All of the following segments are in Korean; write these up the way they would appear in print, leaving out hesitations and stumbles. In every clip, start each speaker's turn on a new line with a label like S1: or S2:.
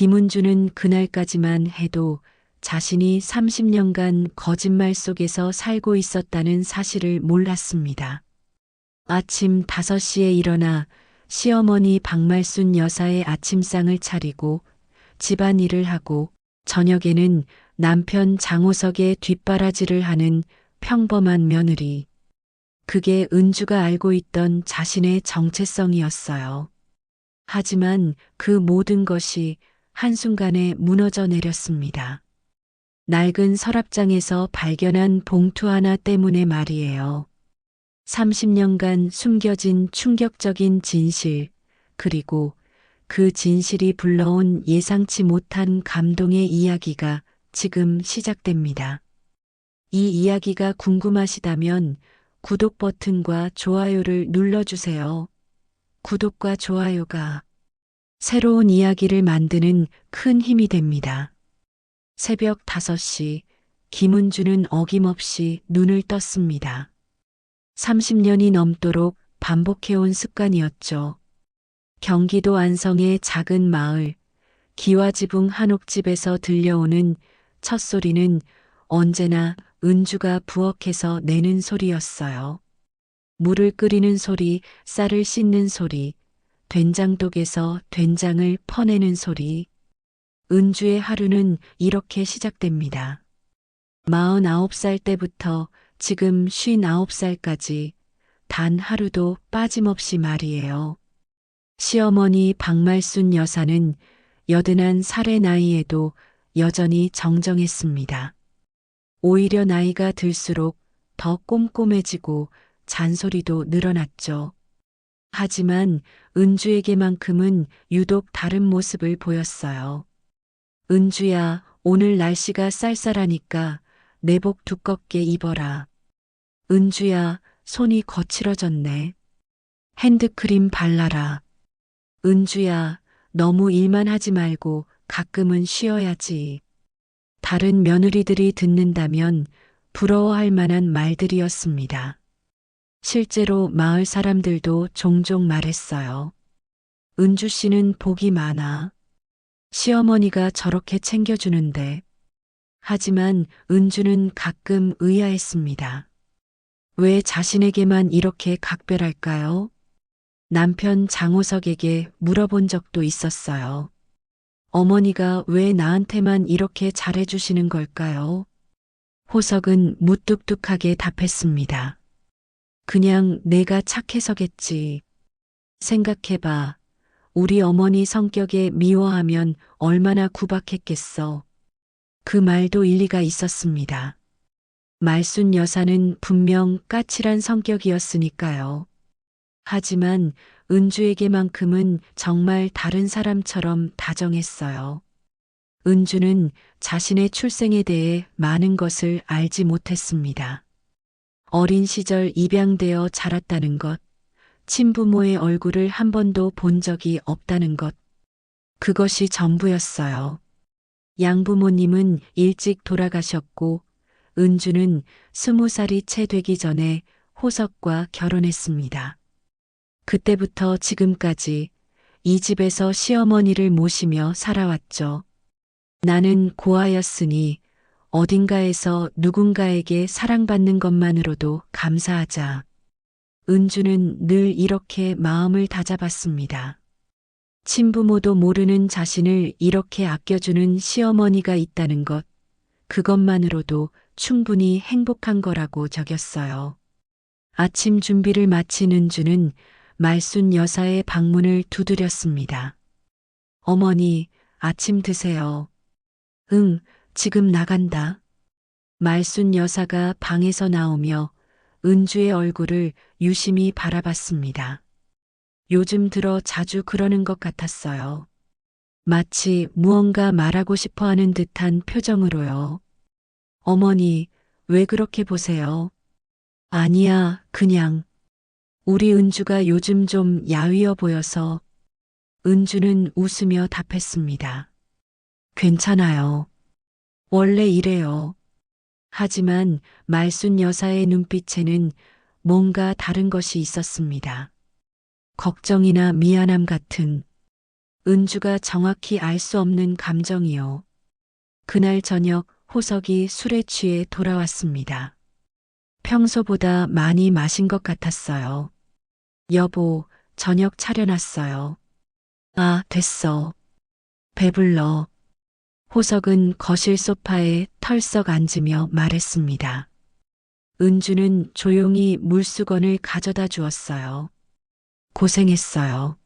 S1: 김은주는 그날까지만 해도 자신이 30년간 거짓말 속에서 살고 있었다는 사실을 몰랐습니다. 아침 5시에 일어나 시어머니 박말순 여사의 아침상을 차리고 집안일을 하고 저녁에는 남편 장호석의 뒷바라지를 하는 평범한 며느리. 그게 은주가 알고 있던 자신의 정체성이었어요. 하지만 그 모든 것이 한순간에 무너져 내렸습니다. 낡은 서랍장에서 발견한 봉투 하나 때문에 말이에요. 30년간 숨겨진 충격적인 진실, 그리고 그 진실이 불러온 예상치 못한 감동의 이야기가 지금 시작됩니다. 이 이야기가 궁금하시다면 구독 버튼과 좋아요를 눌러주세요. 구독과 좋아요가 새로운 이야기를 만드는 큰 힘이 됩니다. 새벽 5시, 김은주는 어김없이 눈을 떴습니다. 30년이 넘도록 반복해온 습관이었죠. 경기도 안성의 작은 마을, 기와지붕 한옥집에서 들려오는 첫 소리는 언제나 은주가 부엌에서 내는 소리였어요. 물을 끓이는 소리, 쌀을 씻는 소리, 된장독에서 된장을 퍼내는 소리. 은주의 하루는 이렇게 시작됩니다. 49살 때부터 지금 59살까지 단 하루도 빠짐없이 말이에요. 시어머니 박말순 여사는 81살의 나이에도 여전히 정정했습니다. 오히려 나이가 들수록 더 꼼꼼해지고 잔소리도 늘어났죠. 하지만 은주에게만큼은 유독 다른 모습을 보였어요. 은주야, 오늘 날씨가 쌀쌀하니까 내복 두껍게 입어라. 은주야, 손이 거칠어졌네. 핸드크림 발라라. 은주야, 너무 일만 하지 말고 가끔은 쉬어야지. 다른 며느리들이 듣는다면 부러워할 만한 말들이었습니다. 실제로 마을 사람들도 종종 말했어요. 은주 씨는 복이 많아. 시어머니가 저렇게 챙겨주는데. 하지만 은주는 가끔 의아했습니다. 왜 자신에게만 이렇게 각별할까요? 남편 장호석에게 물어본 적도 있었어요. 어머니가 왜 나한테만 이렇게 잘해주시는 걸까요? 호석은 무뚝뚝하게 답했습니다. 그냥 내가 착해서겠지. 생각해봐. 우리 어머니 성격에 미워하면 얼마나 구박했겠어. 그 말도 일리가 있었습니다. 말순 여사는 분명 까칠한 성격이었으니까요. 하지만 은주에게만큼은 정말 다른 사람처럼 다정했어요. 은주는 자신의 출생에 대해 많은 것을 알지 못했습니다. 어린 시절 입양되어 자랐다는 것, 친부모의 얼굴을 한 번도 본 적이 없다는 것, 그것이 전부였어요. 양부모님은 일찍 돌아가셨고 은주는 20살이 채 되기 전에 호석과 결혼했습니다. 그때부터 지금까지 이 집에서 시어머니를 모시며 살아왔죠. 나는 고아였으니 어딘가에서 누군가에게 사랑받는 것만으로도 감사하자. 은주는 늘 이렇게 마음을 다잡았습니다. 친부모도 모르는 자신을 이렇게 아껴주는 시어머니가 있다는 것, 그것만으로도 충분히 행복한 거라고 적였어요. 아침 준비를 마친 은주는 말순 여사의 방문을 두드렸습니다. 어머니, 아침 드세요. 응, 지금 나간다. 말순 여사가 방에서 나오며 은주의 얼굴을 유심히 바라봤습니다. 요즘 들어 자주 그러는 것 같았어요. 마치 무언가 말하고 싶어 하는 듯한 표정으로요. 어머니, 왜 그렇게 보세요? 아니야, 그냥. 우리 은주가 요즘 좀 야위어 보여서. 은주는 웃으며 답했습니다. 괜찮아요. 원래 이래요. 하지만 말순 여사의 눈빛에는 뭔가 다른 것이 있었습니다. 걱정이나 미안함 같은. 은주가 정확히 알 수 없는 감정이요. 그날 저녁 호석이 술에 취해 돌아왔습니다. 평소보다 많이 마신 것 같았어요. 여보, 저녁 차려놨어요. 아, 됐어. 배불러. 호석은 거실 소파에 털썩 앉으며 말했습니다. 은주는 조용히 물수건을 가져다 주었어요. 고생했어요.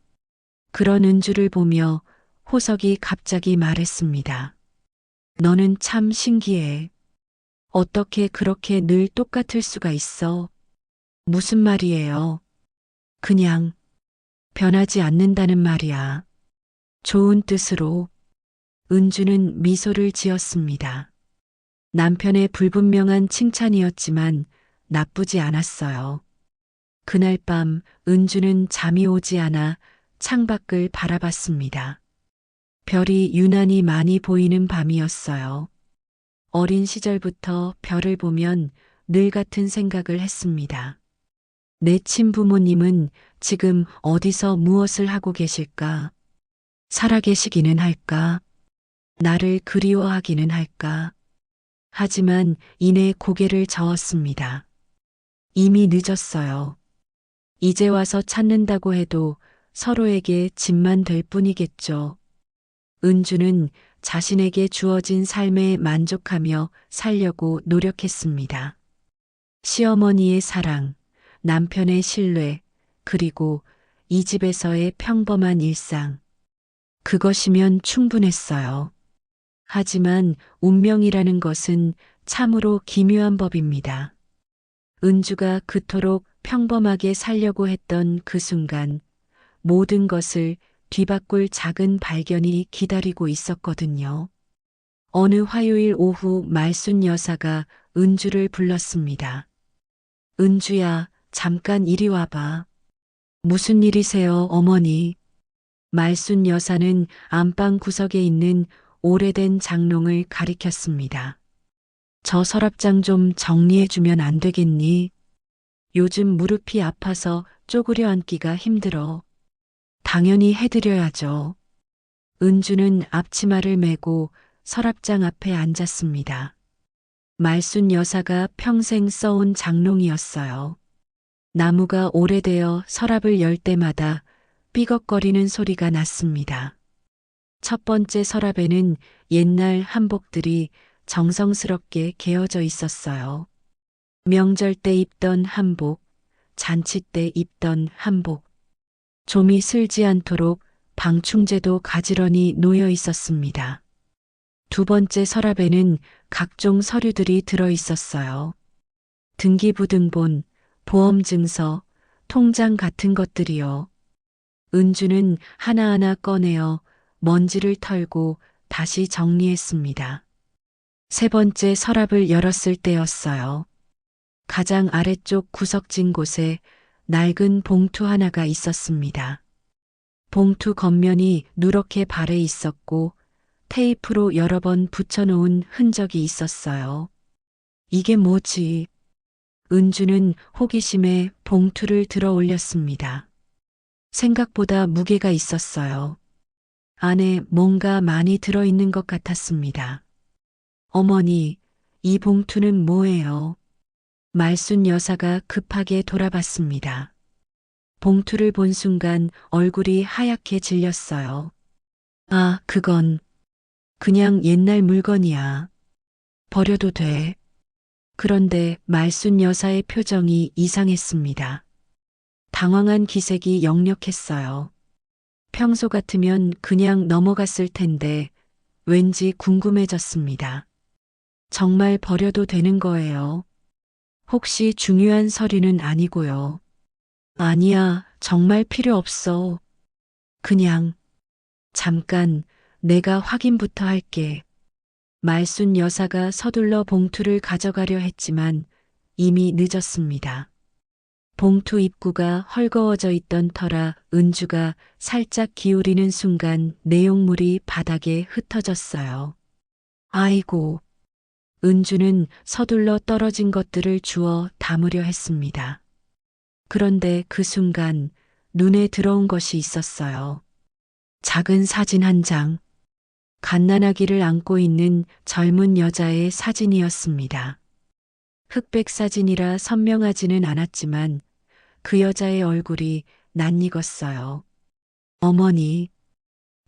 S1: 그런 은주를 보며 호석이 갑자기 말했습니다. 너는 참 신기해. 어떻게 그렇게 늘 똑같을 수가 있어? 무슨 말이에요? 그냥 변하지 않는다는 말이야. 좋은 뜻으로 은주는 미소를 지었습니다. 남편의 불분명한 칭찬이었지만 나쁘지 않았어요. 그날 밤 은주는 잠이 오지 않아 창밖을 바라봤습니다. 별이 유난히 많이 보이는 밤이었어요. 어린 시절부터 별을 보면 늘 같은 생각을 했습니다. 내 친부모님은 지금 어디서 무엇을 하고 계실까? 살아계시기는 할까? 나를 그리워하기는 할까? 하지만 이내 고개를 저었습니다. 이미 늦었어요. 이제 와서 찾는다고 해도 서로에게 짐만 될 뿐이겠죠. 은주는 자신에게 주어진 삶에 만족하며 살려고 노력했습니다. 시어머니의 사랑, 남편의 신뢰, 그리고 이 집에서의 평범한 일상. 그것이면 충분했어요. 하지만 운명이라는 것은 참으로 기묘한 법입니다. 은주가 그토록 평범하게 살려고 했던 그 순간 모든 것을 뒤바꿀 작은 발견이 기다리고 있었거든요. 어느 화요일 오후 말순 여사가 은주를 불렀습니다. 은주야, 잠깐 이리 와봐. 무슨 일이세요, 어머니? 말순 여사는 안방 구석에 있는 오래된 장롱을 가리켰습니다. 저 서랍장 좀 정리해주면 안 되겠니? 요즘 무릎이 아파서 쪼그려 앉기가 힘들어. 당연히 해드려야죠. 은주는 앞치마를 메고 서랍장 앞에 앉았습니다. 말순 여사가 평생 써온 장롱이었어요. 나무가 오래되어 서랍을 열 때마다 삐걱거리는 소리가 났습니다. 첫 번째 서랍에는 옛날 한복들이 정성스럽게 개어져 있었어요. 명절 때 입던 한복, 잔치 때 입던 한복, 좀이 슬지 않도록 방충제도 가지런히 놓여 있었습니다. 두 번째 서랍에는 각종 서류들이 들어 있었어요. 등기부등본, 보험증서, 통장 같은 것들이요. 은주는 하나하나 꺼내어 먼지를 털고 다시 정리했습니다. 세 번째 서랍을 열었을 때였어요. 가장 아래쪽 구석진 곳에 낡은 봉투 하나가 있었습니다. 봉투 겉면이 누렇게 발해 있었고 테이프로 여러 번 붙여놓은 흔적이 있었어요. 이게 뭐지? 은주는 호기심에 봉투를 들어 올렸습니다. 생각보다 무게가 있었어요. 안에 뭔가 많이 들어있는 것 같았습니다. 어머니, 이 봉투는 뭐예요? 말순 여사가 급하게 돌아봤습니다. 봉투를 본 순간 얼굴이 하얗게 질렸어요. 아, 그건 그냥 옛날 물건이야. 버려도 돼. 그런데 말순 여사의 표정이 이상했습니다. 당황한 기색이 역력했어요. 평소 같으면 그냥 넘어갔을 텐데 왠지 궁금해졌습니다. 정말 버려도 되는 거예요? 혹시 중요한 서류는 아니고요. 아니야, 정말 필요 없어. 그냥 잠깐 내가 확인부터 할게. 말순 여사가 서둘러 봉투를 가져가려 했지만 이미 늦었습니다. 봉투 입구가 헐거워져 있던 터라 은주가 살짝 기울이는 순간 내용물이 바닥에 흩어졌어요. 아이고. 은주는 서둘러 떨어진 것들을 주워 담으려 했습니다. 그런데 그 순간 눈에 들어온 것이 있었어요. 작은 사진 한 장. 갓난아기를 안고 있는 젊은 여자의 사진이었습니다. 흑백 사진이라 선명하지는 않았지만 그 여자의 얼굴이 낯익었어요. 어머니,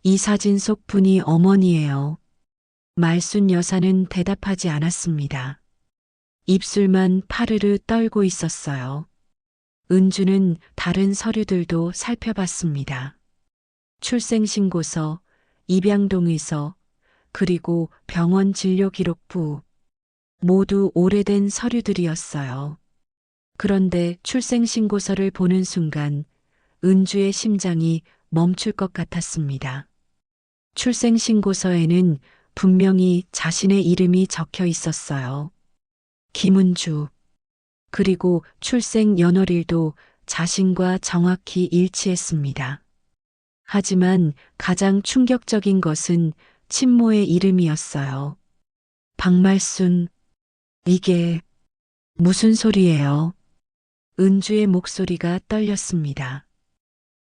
S1: 이 사진 속 분이 어머니예요. 말순 여사는 대답하지 않았습니다. 입술만 파르르 떨고 있었어요. 은주는 다른 서류들도 살펴봤습니다. 출생신고서, 입양동의서, 그리고 병원 진료기록부. 모두 오래된 서류들이었어요. 그런데 출생신고서를 보는 순간 은주의 심장이 멈출 것 같았습니다. 출생신고서에는 분명히 자신의 이름이 적혀 있었어요. 김은주. 그리고 출생 연월일도 자신과 정확히 일치했습니다. 하지만 가장 충격적인 것은 친모의 이름이었어요. 박말순. 이게 무슨 소리예요? 은주의 목소리가 떨렸습니다.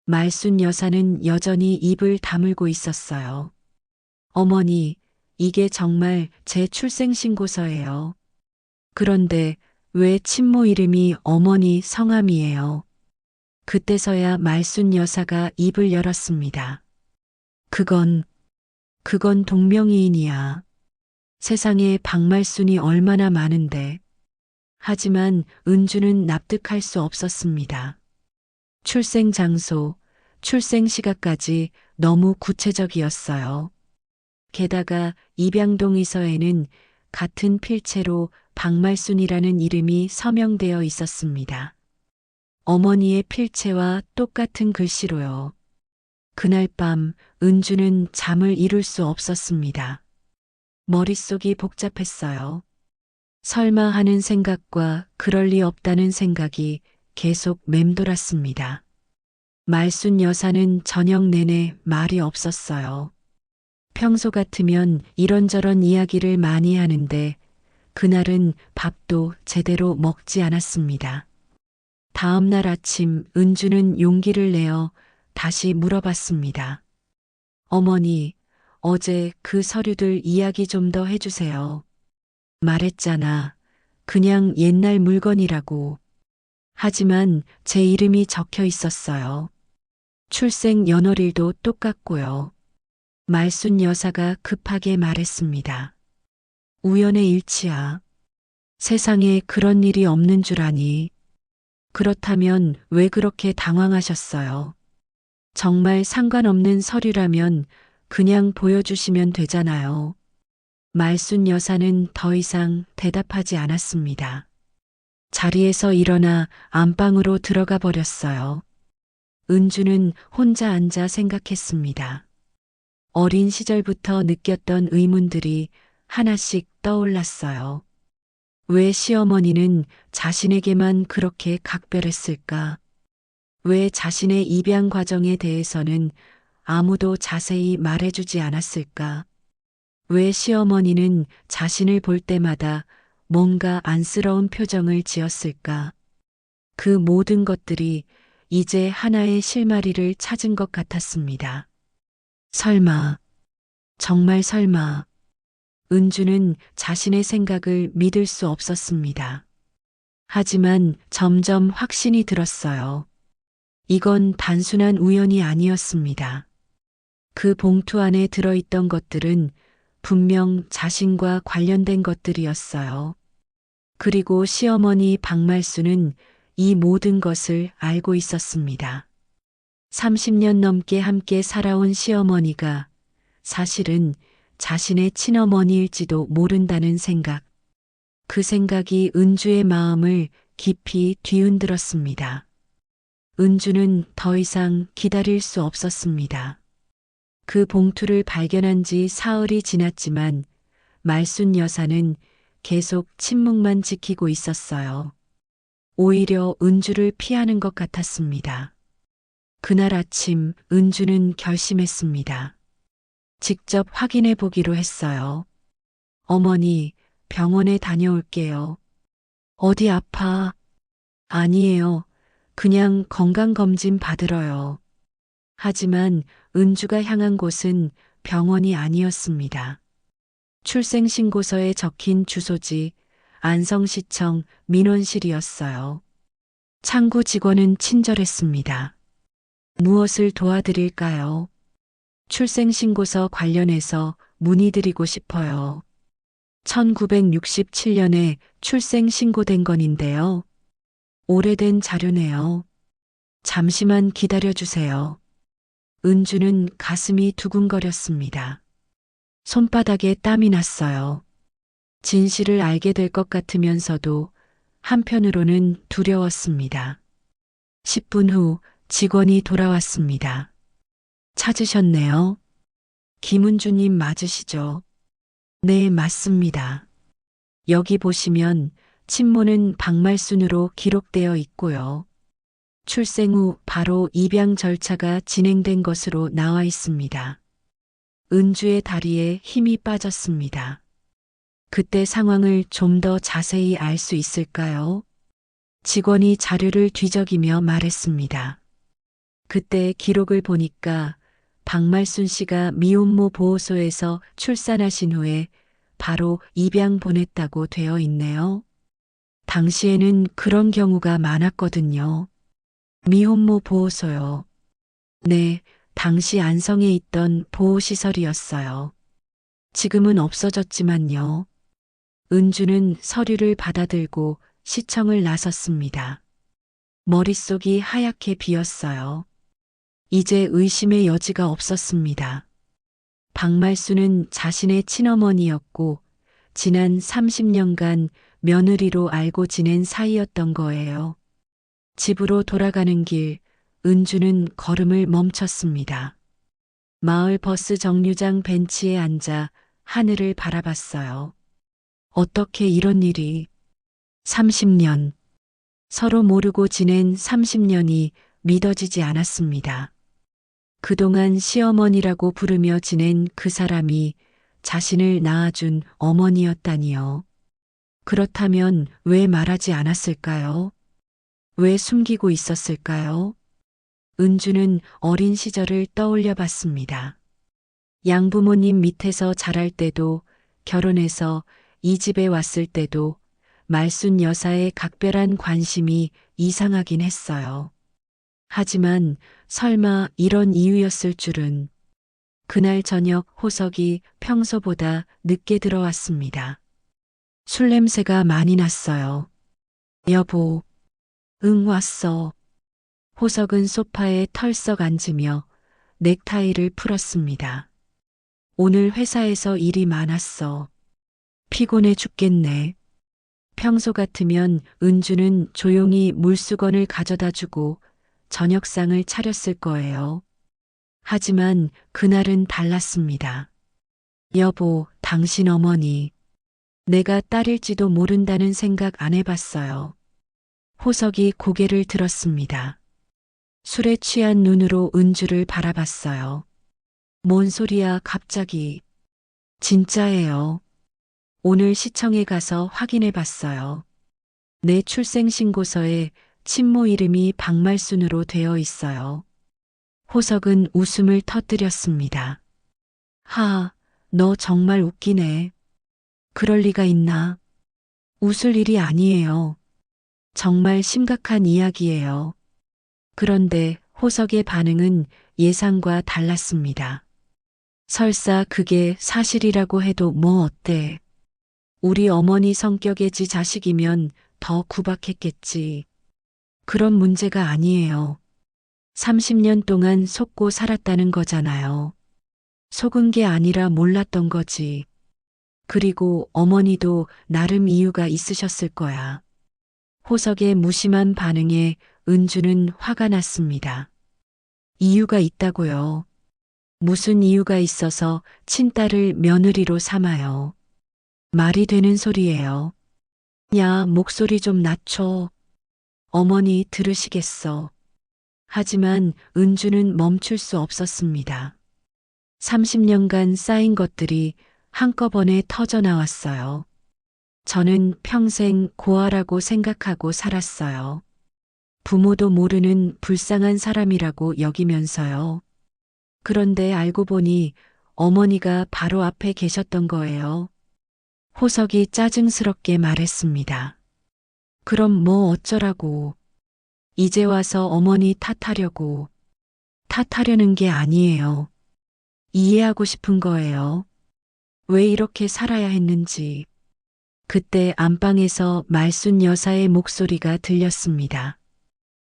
S1: 말순 여사는 여전히 입을 다물고 있었어요. 어머니, 이게 정말 제 출생신고서예요. 그런데 왜 친모 이름이 어머니 성함이에요? 그때서야 말순 여사가 입을 열었습니다. 그건 동명이인이야. 세상에 박말순이 얼마나 많은데. 하지만 은주는 납득할 수 없었습니다. 출생 장소, 출생 시각까지 너무 구체적이었어요. 게다가 입양동의서에는 같은 필체로 박말순이라는 이름이 서명되어 있었습니다. 어머니의 필체와 똑같은 글씨로요. 그날 밤 은주는 잠을 이룰 수 없었습니다. 머릿속이 복잡했어요. 설마 하는 생각과 그럴 리 없다는 생각이 계속 맴돌았습니다. 말순 여사는 저녁 내내 말이 없었어요. 평소 같으면 이런저런 이야기를 많이 하는데 그날은 밥도 제대로 먹지 않았습니다. 다음 날 아침 은주는 용기를 내어 다시 물어봤습니다. 어머니, 어제 그 서류들 이야기 좀 더 해주세요. 말했잖아. 그냥 옛날 물건이라고. 하지만 제 이름이 적혀 있었어요. 출생 연월일도 똑같고요. 말순 여사가 급하게 말했습니다. 우연의 일치야. 세상에 그런 일이 없는 줄 아니. 그렇다면 왜 그렇게 당황하셨어요? 정말 상관없는 서류라면 그냥 보여주시면 되잖아요. 말순 여사는 더 이상 대답하지 않았습니다. 자리에서 일어나 안방으로 들어가 버렸어요. 은주는 혼자 앉아 생각했습니다. 어린 시절부터 느꼈던 의문들이 하나씩 떠올랐어요. 왜 시어머니는 자신에게만 그렇게 각별했을까? 왜 자신의 입양 과정에 대해서는 아무도 자세히 말해주지 않았을까? 왜 시어머니는 자신을 볼 때마다 뭔가 안쓰러운 표정을 지었을까? 그 모든 것들이 이제 하나의 실마리를 찾은 것 같았습니다. 설마, 정말 설마. 은주는 자신의 생각을 믿을 수 없었습니다. 하지만 점점 확신이 들었어요. 이건 단순한 우연이 아니었습니다. 그 봉투 안에 들어있던 것들은 분명 자신과 관련된 것들이었어요. 그리고 시어머니 박말순은 이 모든 것을 알고 있었습니다. 30년 넘게 함께 살아온 시어머니가 사실은 자신의 친어머니일지도 모른다는 생각. 그 생각이 은주의 마음을 깊이 뒤흔들었습니다. 은주는 더 이상 기다릴 수 없었습니다. 그 봉투를 발견한 지 사흘이 지났지만 말순 여사는 계속 침묵만 지키고 있었어요. 오히려 은주를 피하는 것 같았습니다. 그날 아침 은주는 결심했습니다. 직접 확인해 보기로 했어요. 어머니, 병원에 다녀올게요. 어디 아파? 아니에요. 그냥 건강검진 받으러요. 하지만 은주가 향한 곳은 병원이 아니었습니다. 출생신고서에 적힌 주소지 안성시청 민원실이었어요. 창구 직원은 친절했습니다. 무엇을 도와드릴까요? 출생신고서 관련해서 문의드리고 싶어요. 1967년에 출생신고된 건인데요. 오래된 자료네요. 잠시만 기다려주세요. 은주는 가슴이 두근거렸습니다. 손바닥에 땀이 났어요. 진실을 알게 될 것 같으면서도 한편으로는 두려웠습니다. 10분 후 직원이 돌아왔습니다. 찾으셨네요. 김은주님 맞으시죠? 네, 맞습니다. 여기 보시면 친모는 박말순으로 기록되어 있고요. 출생 후 바로 입양 절차가 진행된 것으로 나와 있습니다. 은주의 다리에 힘이 빠졌습니다. 그때 상황을 좀 더 자세히 알 수 있을까요? 직원이 자료를 뒤적이며 말했습니다. 그때 기록을 보니까 박말순 씨가 미혼모 보호소에서 출산하신 후에 바로 입양 보냈다고 되어 있네요. 당시에는 그런 경우가 많았거든요. 미혼모 보호소요. 네, 당시 안성에 있던 보호시설이었어요. 지금은 없어졌지만요. 은주는 서류를 받아들고 시청을 나섰습니다. 머릿속이 하얗게 비었어요. 이제 의심의 여지가 없었습니다. 박말순은 자신의 친어머니였고 지난 30년간 며느리로 알고 지낸 사이였던 거예요. 집으로 돌아가는 길, 은주는 걸음을 멈췄습니다. 마을 버스 정류장 벤치에 앉아 하늘을 바라봤어요. 어떻게 이런 일이 30년, 서로 모르고 지낸 30년이 믿어지지 않았습니다. 그동안 시어머니라고 부르며 지낸 그 사람이 자신을 낳아준 어머니였다니요. 그렇다면 왜 말하지 않았을까요? 왜 숨기고 있었을까요? 은주는 어린 시절을 떠올려 봤습니다. 양부모님 밑에서 자랄 때도 결혼해서 이 집에 왔을 때도 말순 여사의 각별한 관심이 이상하긴 했어요. 하지만 설마 이런 이유였을 줄은. 그날 저녁 호석이 평소보다 늦게 들어왔습니다. 술 냄새가 많이 났어요. 여보, 응 왔어. 호석은 소파에 털썩 앉으며 넥타이를 풀었습니다. 오늘 회사에서 일이 많았어. 피곤해 죽겠네. 평소 같으면 은주는 조용히 물수건을 가져다 주고 저녁상을 차렸을 거예요. 하지만 그날은 달랐습니다. 여보, 당신 어머니. 내가 딸일지도 모른다는 생각 안 해봤어요. 호석이 고개를 들었습니다. 술에 취한 눈으로 은주를 바라봤어요. 뭔 소리야, 갑자기. 진짜예요. 오늘 시청에 가서 확인해 봤어요. 내 출생신고서에 친모 이름이 박말순으로 되어 있어요. 호석은 웃음을 터뜨렸습니다. 하, 너 정말 웃기네. 그럴 리가 있나? 웃을 일이 아니에요. 정말 심각한 이야기예요. 그런데 호석의 반응은 예상과 달랐습니다. 설사 그게 사실이라고 해도 뭐 어때? 우리 어머니 성격의 지 자식이면 더 구박했겠지. 그런 문제가 아니에요. 30년 동안 속고 살았다는 거잖아요. 속은 게 아니라 몰랐던 거지. 그리고 어머니도 나름 이유가 있으셨을 거야. 호석의 무심한 반응에 은주는 화가 났습니다. 이유가 있다고요. 무슨 이유가 있어서 친딸을 며느리로 삼아요. 말이 되는 소리예요. 야, 목소리 좀 낮춰. 어머니 들으시겠어. 하지만 은주는 멈출 수 없었습니다. 30년간 쌓인 것들이 한꺼번에 터져 나왔어요. 저는 평생 고아라고 생각하고 살았어요. 부모도 모르는 불쌍한 사람이라고 여기면서요. 그런데 알고 보니 어머니가 바로 앞에 계셨던 거예요. 호석이 짜증스럽게 말했습니다. 그럼 뭐 어쩌라고. 이제 와서 어머니 탓하려고. 탓하려는 게 아니에요. 이해하고 싶은 거예요. 왜 이렇게 살아야 했는지. 그때 안방에서 말순 여사의 목소리가 들렸습니다.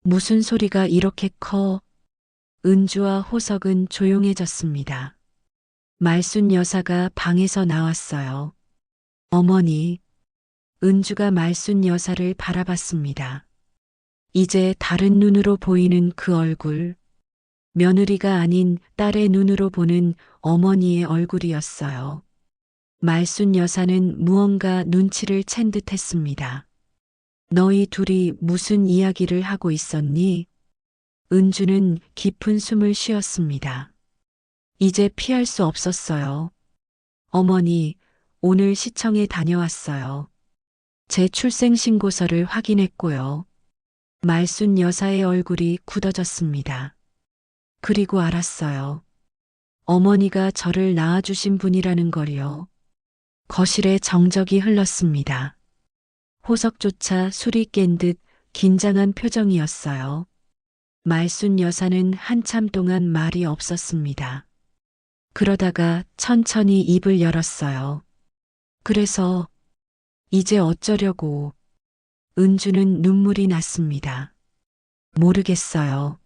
S1: 무슨 소리가 이렇게 커? 은주와 호석은 조용해졌습니다. 말순 여사가 방에서 나왔어요. 어머니, 은주가 말순 여사를 바라봤습니다. 이제 다른 눈으로 보이는 그 얼굴, 며느리가 아닌 딸의 눈으로 보는 어머니의 얼굴이었어요. 말순 여사는 무언가 눈치를 챈 듯 했습니다. 너희 둘이 무슨 이야기를 하고 있었니? 은주는 깊은 숨을 쉬었습니다. 이제 피할 수 없었어요. 어머니, 오늘 시청에 다녀왔어요. 제 출생신고서를 확인했고요. 말순 여사의 얼굴이 굳어졌습니다. 그리고 알았어요. 어머니가 저를 낳아주신 분이라는 걸요. 거실에 정적이 흘렀습니다. 호석조차 술이 깬 듯 긴장한 표정이었어요. 말순 여사는 한참 동안 말이 없었습니다. 그러다가 천천히 입을 열었어요. 그래서 이제 어쩌려고. 은주는 눈물이 났습니다. 모르겠어요.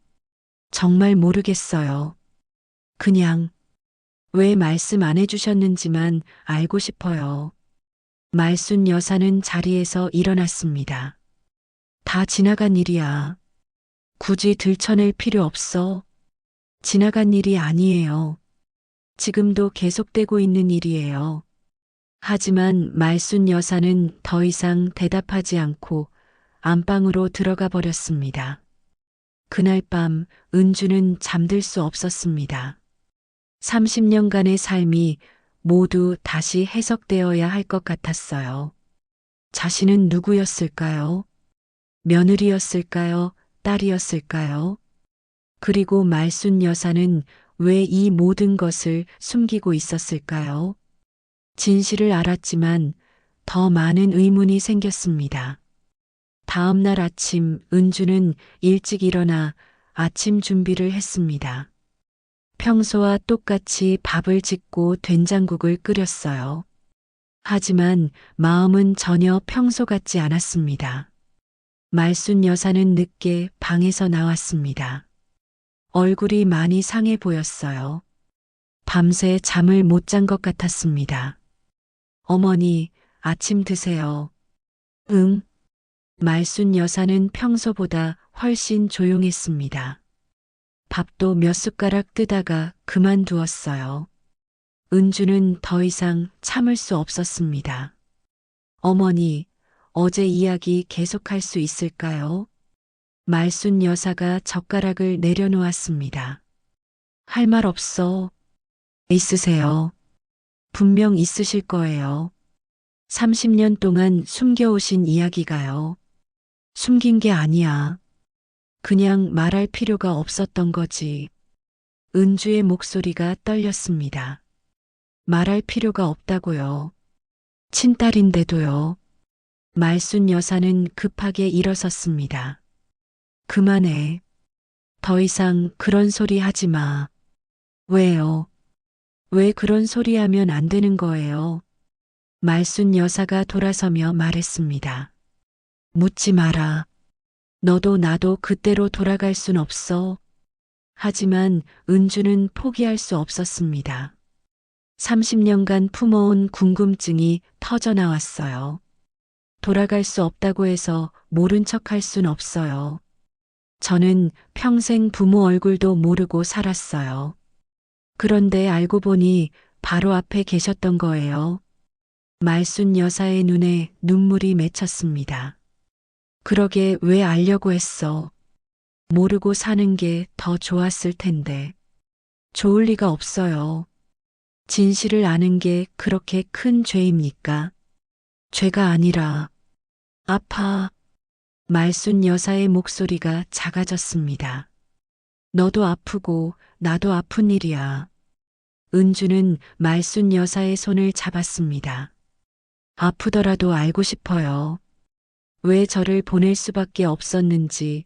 S1: 정말 모르겠어요. 그냥 왜 말씀 안 해주셨는지만 알고 싶어요. 말순 여사는 자리에서 일어났습니다. 다 지나간 일이야. 굳이 들춰낼 필요 없어. 지나간 일이 아니에요. 지금도 계속되고 있는 일이에요. 하지만 말순 여사는 더 이상 대답하지 않고 안방으로 들어가 버렸습니다. 그날 밤 은주는 잠들 수 없었습니다. 30년간의 삶이 모두 다시 해석되어야 할 것 같았어요. 자신은 누구였을까요? 며느리였을까요? 딸이었을까요? 그리고 말순 여사는 왜 이 모든 것을 숨기고 있었을까요? 진실을 알았지만 더 많은 의문이 생겼습니다. 다음 날 아침 은주는 일찍 일어나 아침 준비를 했습니다. 평소와 똑같이 밥을 짓고 된장국을 끓였어요. 하지만 마음은 전혀 평소 같지 않았습니다. 말순 여사는 늦게 방에서 나왔습니다. 얼굴이 많이 상해 보였어요. 밤새 잠을 못 잔 것 같았습니다. 어머니, 아침 드세요. 응. 말순 여사는 평소보다 훨씬 조용했습니다. 밥도 몇 숟가락 뜨다가 그만두었어요. 은주는 더 이상 참을 수 없었습니다. 어머니, 어제 이야기 계속할 수 있을까요? 말순 여사가 젓가락을 내려놓았습니다. 할 말 없어. 있으세요. 분명 있으실 거예요. 30년 동안 숨겨오신 이야기가요. 숨긴 게 아니야. 그냥 말할 필요가 없었던 거지. 은주의 목소리가 떨렸습니다. 말할 필요가 없다고요. 친딸인데도요. 말순 여사는 급하게 일어섰습니다. 그만해. 더 이상 그런 소리 하지 마. 왜요? 왜 그런 소리 하면 안 되는 거예요? 말순 여사가 돌아서며 말했습니다. 묻지 마라. 너도 나도 그때로 돌아갈 순 없어. 하지만 은주는 포기할 수 없었습니다. 30년간 품어온 궁금증이 터져나왔어요. 돌아갈 수 없다고 해서 모른 척 할 순 없어요. 저는 평생 부모 얼굴도 모르고 살았어요. 그런데 알고 보니 바로 앞에 계셨던 거예요. 말순 여사의 눈에 눈물이 맺혔습니다. 그러게 왜 알려고 했어. 모르고 사는 게 더 좋았을 텐데. 좋을 리가 없어요. 진실을 아는 게 그렇게 큰 죄입니까? 죄가 아니라 아파. 말순 여사의 목소리가 작아졌습니다. 너도 아프고 나도 아픈 일이야. 은주는 말순 여사의 손을 잡았습니다. 아프더라도 알고 싶어요. 왜 저를 보낼 수밖에 없었는지,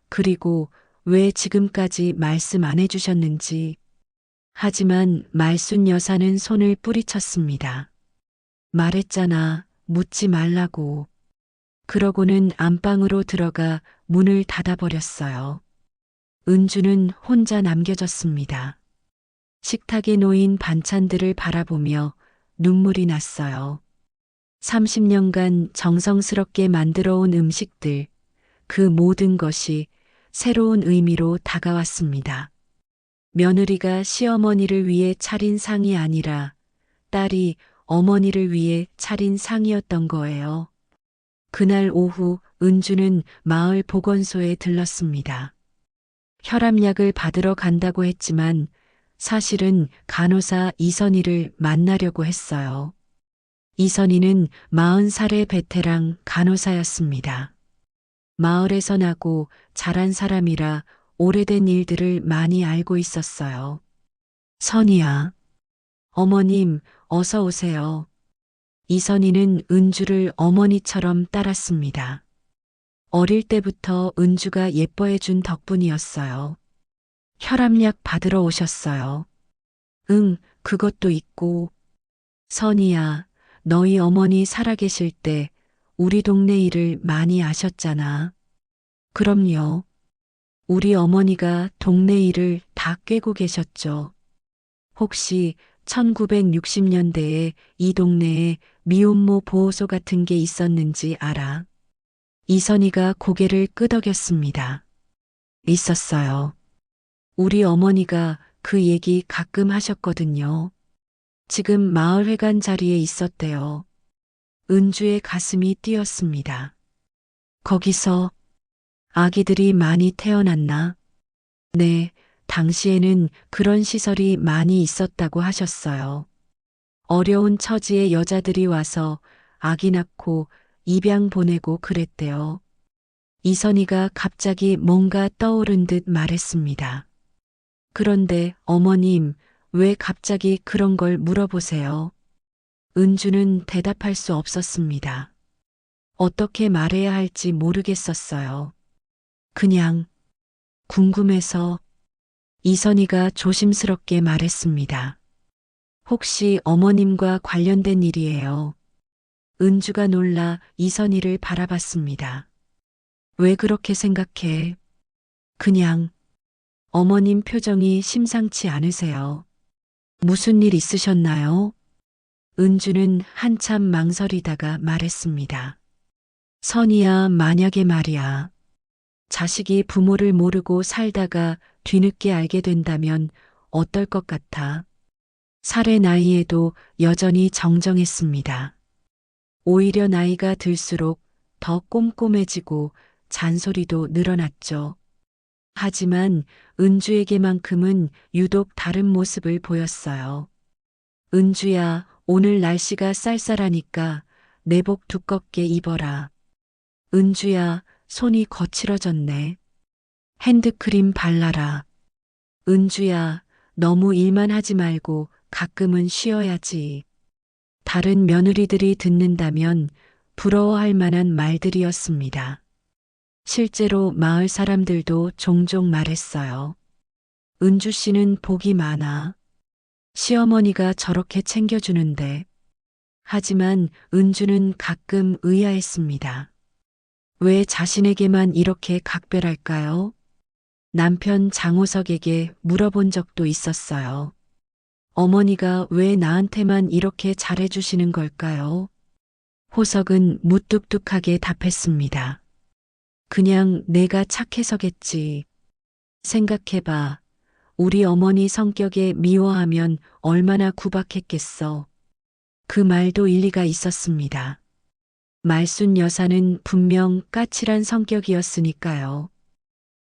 S1: 그리고 왜 지금까지 말씀 안 해주셨는지. 하지만 말순 여사는 손을 뿌리쳤습니다. 말했잖아, 묻지 말라고. 그러고는 안방으로 들어가 문을 닫아버렸어요. 은주는 혼자 남겨졌습니다. 식탁에 놓인 반찬들을 바라보며 눈물이 났어요. 30년간 정성스럽게 만들어 온 음식들, 그 모든 것이 새로운 의미로 다가왔습니다. 며느리가 시어머니를 위해 차린 상이 아니라 딸이 어머니를 위해 차린 상이었던 거예요. 그날 오후 은주는 마을 보건소에 들렀습니다. 혈압약을 받으러 간다고 했지만 사실은 간호사 이선희를 만나려고 했어요. 이선희는 40살의 베테랑 간호사였습니다. 마을에서 나고 자란 사람이라 오래된 일들을 많이 알고 있었어요. 선희야, 어머님, 어서 오세요. 이선희는 은주를 어머니처럼 따랐습니다. 어릴 때부터 은주가 예뻐해 준 덕분이었어요. 혈압약 받으러 오셨어요. 응, 그것도 있고. 선희야, 너희 어머니 살아계실 때 우리 동네 일을 많이 아셨잖아. 그럼요. 우리 어머니가 동네 일을 다 꿰고 계셨죠. 혹시 1960년대에 이 동네에 미혼모 보호소 같은 게 있었는지 알아? 이선희가 고개를 끄덕였습니다. 있었어요. 우리 어머니가 그 얘기 가끔 하셨거든요. 지금 마을회관 자리에 있었대요. 은주의 가슴이 뛰었습니다. 거기서 아기들이 많이 태어났나? 네, 당시에는 그런 시설이 많이 있었다고 하셨어요. 어려운 처지의 여자들이 와서 아기 낳고 입양 보내고 그랬대요. 이선희가 갑자기 뭔가 떠오른 듯 말했습니다. 그런데 어머님, 왜 갑자기 그런 걸 물어보세요? 은주는 대답할 수 없었습니다. 어떻게 말해야 할지 모르겠었어요. 그냥 궁금해서. 이선희가 조심스럽게 말했습니다. 혹시 어머님과 관련된 일이에요? 은주가 놀라 이선희를 바라봤습니다. 왜 그렇게 생각해? 그냥 어머님 표정이 심상치 않으세요. 무슨 일 있으셨나요? 은주는 한참 망설이다가 말했습니다. 선희야, 만약에 말이야. 자식이 부모를 모르고 살다가 뒤늦게 알게 된다면 어떨 것 같아? 살의 나이에도 여전히 정정했습니다. 오히려 나이가 들수록 더 꼼꼼해지고 잔소리도 늘어났죠. 하지만 은주에게만큼은 유독 다른 모습을 보였어요. 은주야, 오늘 날씨가 쌀쌀하니까 내복 두껍게 입어라. 은주야, 손이 거칠어졌네. 핸드크림 발라라. 은주야, 너무 일만 하지 말고 가끔은 쉬어야지. 다른 며느리들이 듣는다면 부러워할 만한 말들이었습니다. 실제로 마을 사람들도 종종 말했어요. 은주 씨는 복이 많아. 시어머니가 저렇게 챙겨주는데. 하지만 은주는 가끔 의아했습니다. 왜 자신에게만 이렇게 각별할까요? 남편 장호석에게 물어본 적도 있었어요. 어머니가 왜 나한테만 이렇게 잘해주시는 걸까요? 호석은 무뚝뚝하게 답했습니다. 그냥 내가 착해서겠지. 생각해봐. 우리 어머니 성격에 미워하면 얼마나 구박했겠어. 그 말도 일리가 있었습니다. 말순 여사는 분명 까칠한 성격이었으니까요.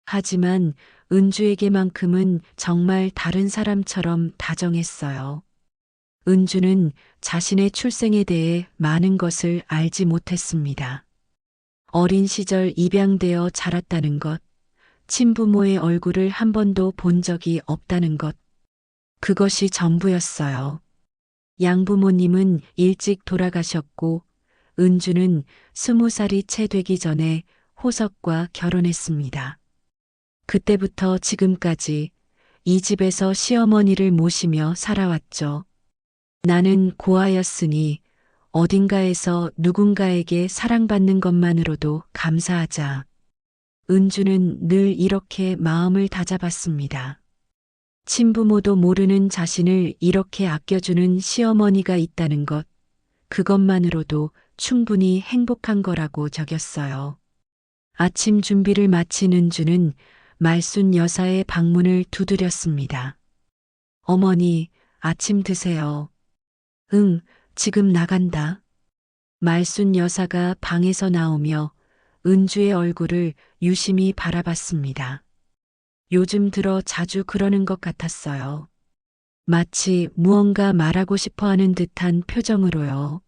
S1: 하지만 은주에게만큼은 정말 다른 사람처럼 다정했어요. 은주는 자신의 출생에 대해 많은 것을 알지 못했습니다. 어린 시절 입양되어 자랐다는 것, 친부모의 얼굴을 한 번도 본 적이 없다는 것. 그것이 전부였어요. 양부모님은 일찍 돌아가셨고 은주는 20살이 채 되기 전에 호석과 결혼했습니다. 그때부터 지금까지 이 집에서 시어머니를 모시며 살아왔죠. 나는 고아였으니 어딘가에서 누군가에게 사랑받는 것만으로도 감사하자. 은주는 늘 이렇게 마음을 다잡았습니다. 친부모도 모르는 자신을 이렇게 아껴주는 시어머니가 있다는 것, 그것만으로도 충분히 행복한 거라고 적였어요. 아침 준비를 마친 은주는 말순 여사의 방문을 두드렸습니다. 어머니, 아침 드세요. 응, 지금 나간다. 말순 여사가 방에서 나오며 은주의 얼굴을 유심히 바라봤습니다. 요즘 들어 자주 그러는 것 같았어요. 마치 무언가 말하고 싶어 하는 듯한 표정으로요.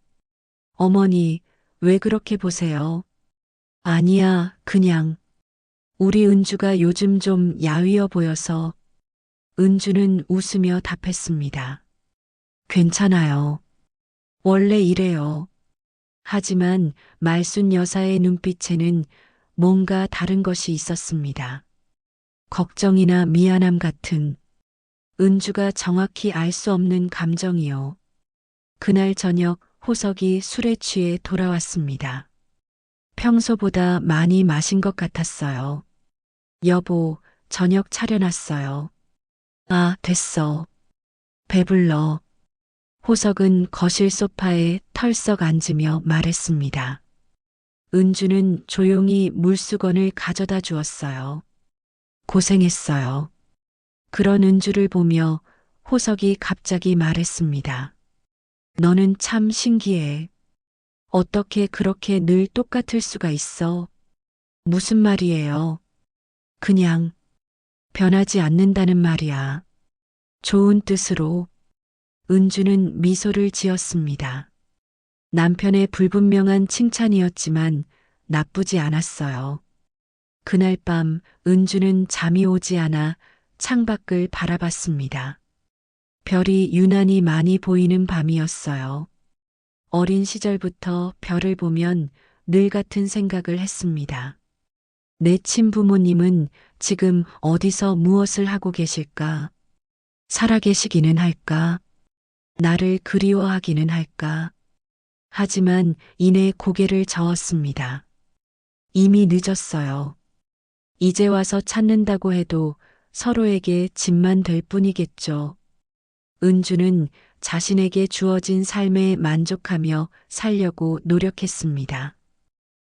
S1: 어머니, 왜 그렇게 보세요? 아니야, 그냥. 우리 은주가 요즘 좀 야위어 보여서. 은주는 웃으며 답했습니다. 괜찮아요. 원래 이래요. 하지만 말순 여사의 눈빛에는 뭔가 다른 것이 있었습니다. 걱정이나 미안함 같은 은주가 정확히 알 수 없는 감정이요. 그날 저녁 호석이 술에 취해 돌아왔습니다. 평소보다 많이 마신 것 같았어요. 여보, 저녁 차려놨어요. 아, 됐어. 배불러. 호석은 거실 소파에 털썩 앉으며 말했습니다. 은주는 조용히 물수건을 가져다 주었어요. 고생했어요. 그런 은주를 보며 호석이 갑자기 말했습니다. 너는 참 신기해. 어떻게 그렇게 늘 똑같을 수가 있어? 무슨 말이에요? 그냥 변하지 않는다는 말이야. 좋은 뜻으로. 은주는 미소를 지었습니다. 남편의 불분명한 칭찬이었지만 나쁘지 않았어요. 그날 밤 은주는 잠이 오지 않아 창밖을 바라봤습니다. 별이 유난히 많이 보이는 밤이었어요. 어린 시절부터 별을 보면 늘 같은 생각을 했습니다. 내 친부모님은 지금 어디서 무엇을 하고 계실까? 살아계시기는 할까? 나를 그리워하기는 할까? 하지만 이내 고개를 저었습니다. 이미 늦었어요. 이제 와서 찾는다고 해도 서로에게 짐만 될 뿐이겠죠. 은주는 자신에게 주어진 삶에 만족하며 살려고 노력했습니다.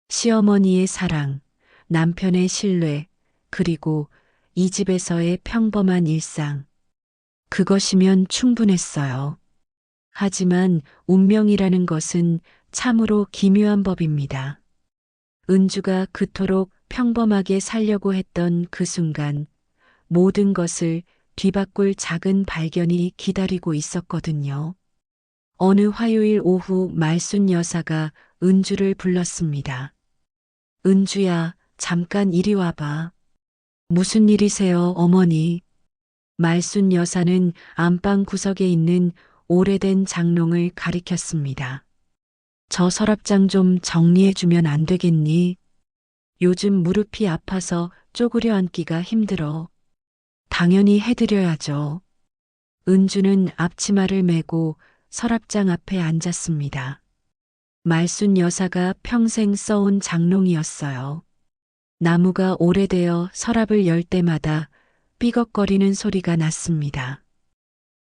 S1: 시어머니의 사랑, 남편의 신뢰, 그리고 이 집에서의 평범한 일상. 그것이면 충분했어요. 하지만 운명이라는 것은 참으로 기묘한 법입니다. 은주가 그토록 평범하게 살려고 했던 그 순간 모든 것을 뒤바꿀 작은 발견이 기다리고 있었거든요. 어느 화요일 오후 말순 여사가 은주를 불렀습니다. 은주야, 잠깐 이리 와봐. 무슨 일이세요, 어머니? 말순 여사는 안방 구석에 있는 오래된 장롱을 가리켰습니다. 저 서랍장 좀 정리해주면 안 되겠니? 요즘 무릎이 아파서 쪼그려 앉기가 힘들어. 당연히 해드려야죠. 은주는 앞치마를 메고 서랍장 앞에 앉았습니다. 말순 여사가 평생 써온 장롱이었어요. 나무가 오래되어 서랍을 열 때마다 삐걱거리는 소리가 났습니다.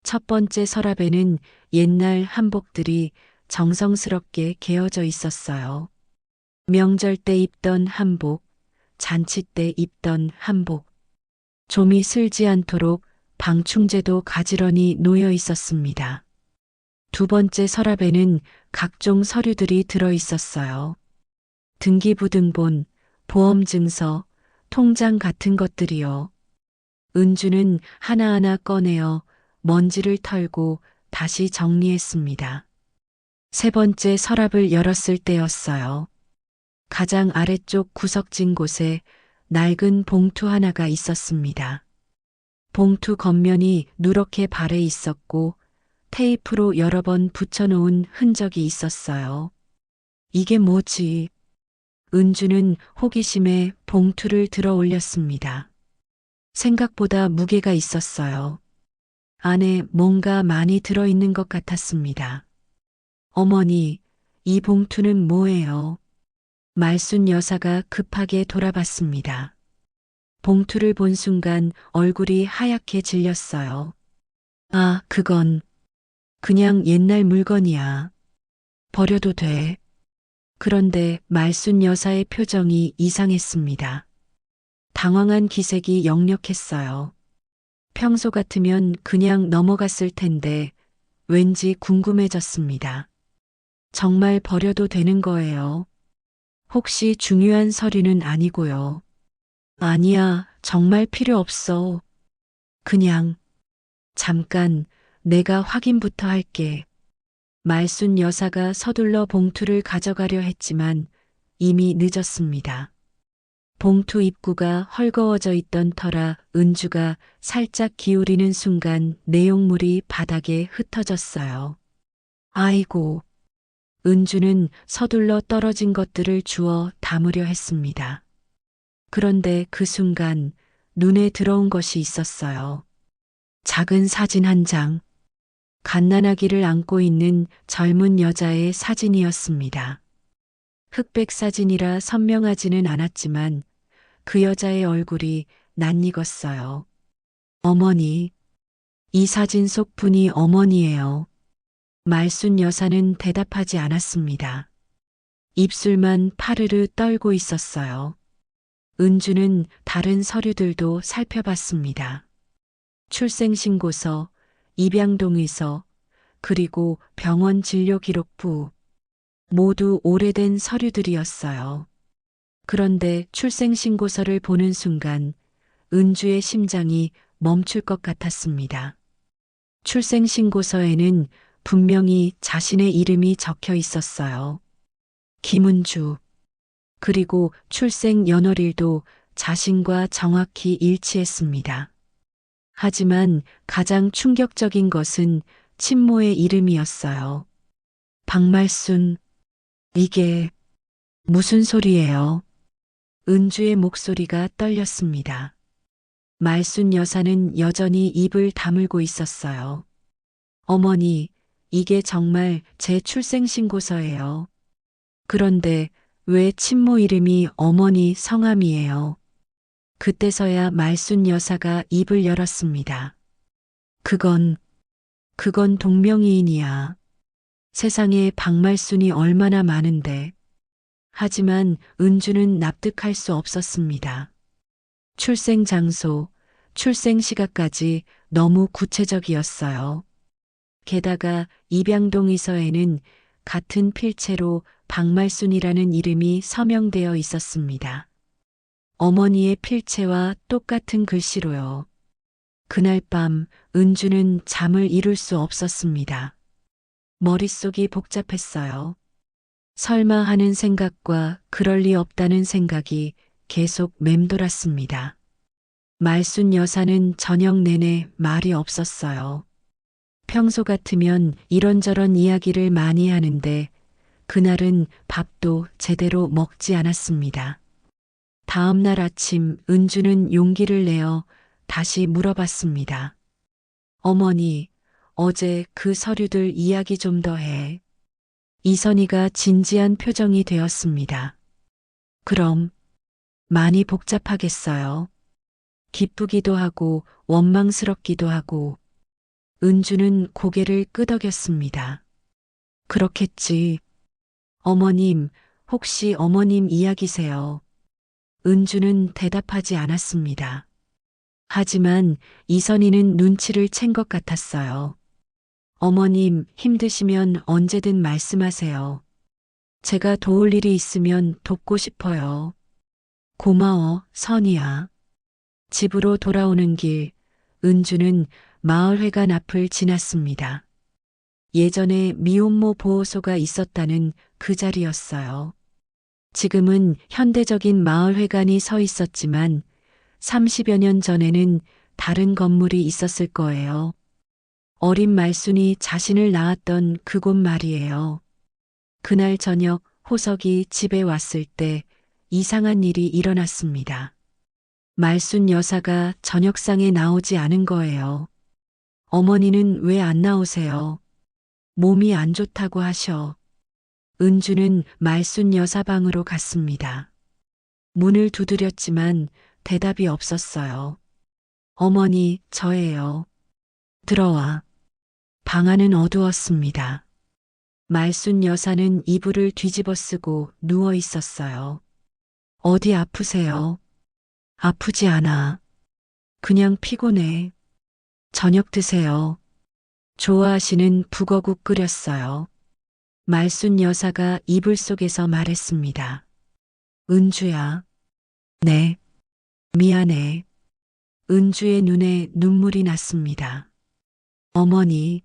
S1: 첫 번째 서랍에는 옛날 한복들이 정성스럽게 개어져 있었어요. 명절 때 입던 한복, 잔치 때 입던 한복, 좀이 슬지 않도록 방충제도 가지런히 놓여 있었습니다. 두 번째 서랍에는 각종 서류들이 들어 있었어요. 등기부등본, 보험증서, 통장 같은 것들이요. 은주는 하나하나 꺼내어 먼지를 털고 다시 정리했습니다. 세 번째 서랍을 열었을 때였어요. 가장 아래쪽 구석진 곳에 낡은 봉투 하나가 있었습니다. 봉투 겉면이 누렇게 발해 있었고 테이프로 여러 번 붙여놓은 흔적이 있었어요. 이게 뭐지? 은주는 호기심에 봉투를 들어 올렸습니다. 생각보다 무게가 있었어요. 안에 뭔가 많이 들어있는 것 같았습니다. 어머니, 이 봉투는 뭐예요? 말순 여사가 급하게 돌아봤습니다. 봉투를 본 순간 얼굴이 하얗게 질렸어요. 아, 그건 그냥 옛날 물건이야. 버려도 돼. 그런데 말순 여사의 표정이 이상했습니다. 당황한 기색이 역력했어요. 평소 같으면 그냥 넘어갔을 텐데 왠지 궁금해졌습니다. 정말 버려도 되는 거예요? 혹시 중요한 서류는 아니고요. 아니야, 정말 필요 없어. 그냥 잠깐 내가 확인부터 할게. 말순 여사가 서둘러 봉투를 가져가려 했지만 이미 늦었습니다. 봉투 입구가 헐거워져 있던 터라 은주가 살짝 기울이는 순간 내용물이 바닥에 흩어졌어요. 아이고. 은주는 서둘러 떨어진 것들을 주워 담으려 했습니다. 그런데 그 순간 눈에 들어온 것이 있었어요. 작은 사진 한 장. 갓난아기를 안고 있는 젊은 여자의 사진이었습니다. 흑백 사진이라 선명하지는 않았지만 그 여자의 얼굴이 낯익었어요. 어머니, 이 사진 속 분이 어머니예요. 말순 여사는 대답하지 않았습니다. 입술만 파르르 떨고 있었어요. 은주는 다른 서류들도 살펴봤습니다. 출생신고서, 입양동의서, 그리고 병원 진료기록부. 모두 오래된 서류들이었어요. 그런데 출생신고서를 보는 순간 은주의 심장이 멈출 것 같았습니다. 출생신고서에는 분명히 자신의 이름이 적혀 있었어요. 김은주. 그리고 출생 연월일도 자신과 정확히 일치했습니다. 하지만 가장 충격적인 것은 친모의 이름이었어요. 박말순. 이게 무슨 소리예요? 은주의 목소리가 떨렸습니다. 말순 여사는 여전히 입을 다물고 있었어요. 어머니, 이게 정말 제 출생신고서예요. 그런데 왜 친모 이름이 어머니 성함이에요? 그때서야 말순 여사가 입을 열었습니다. 그건 동명이인이야. 세상에 박말순이 얼마나 많은데. 하지만 은주는 납득할 수 없었습니다. 출생 장소, 출생 시각까지 너무 구체적이었어요. 게다가 입양동의서에는 같은 필체로 박말순이라는 이름이 서명되어 있었습니다. 어머니의 필체와 똑같은 글씨로요. 그날 밤 은주는 잠을 이룰 수 없었습니다. 머릿속이 복잡했어요. 설마 하는 생각과 그럴 리 없다는 생각이 계속 맴돌았습니다. 말순 여사는 저녁 내내 말이 없었어요. 평소 같으면 이런저런 이야기를 많이 하는데 그날은 밥도 제대로 먹지 않았습니다. 다음 날 아침 은주는 용기를 내어 다시 물어봤습니다. 어머니, 어제 그 서류들 이야기 좀 더 해. 이선희가 진지한 표정이 되었습니다. 그럼 많이 복잡하겠어요. 기쁘기도 하고 원망스럽기도 하고. 은주는 고개를 끄덕였습니다. 그렇겠지. 어머님, 혹시 어머님 이야기세요? 은주는 대답하지 않았습니다. 하지만 이선희는 눈치를 챈 것 같았어요. 어머님, 힘드시면 언제든 말씀하세요. 제가 도울 일이 있으면 돕고 싶어요. 고마워, 선희야. 집으로 돌아오는 길, 은주는 마을회관 앞을 지났습니다. 예전에 미혼모 보호소가 있었다는 그 자리였어요. 지금은 현대적인 마을회관이 서 있었지만 30여 년 전에는 다른 건물이 있었을 거예요. 어린 말순이 자신을 낳았던 그곳 말이에요. 그날 저녁 호석이 집에 왔을 때 이상한 일이 일어났습니다. 말순 여사가 저녁상에 나오지 않은 거예요. 어머니는 왜 안 나오세요? 몸이 안 좋다고 하셔. 은주는 말순 여사 방으로 갔습니다. 문을 두드렸지만 대답이 없었어요. 어머니, 저예요. 들어와. 방 안은 어두웠습니다. 말순 여사는 이불을 뒤집어 쓰고 누워 있었어요. 어디 아프세요? 아프지 않아. 그냥 피곤해. 저녁 드세요. 좋아하시는 북어국 끓였어요. 말순 여사가 이불 속에서 말했습니다. 은주야. 네. 미안해. 은주의 눈에 눈물이 났습니다. 어머니,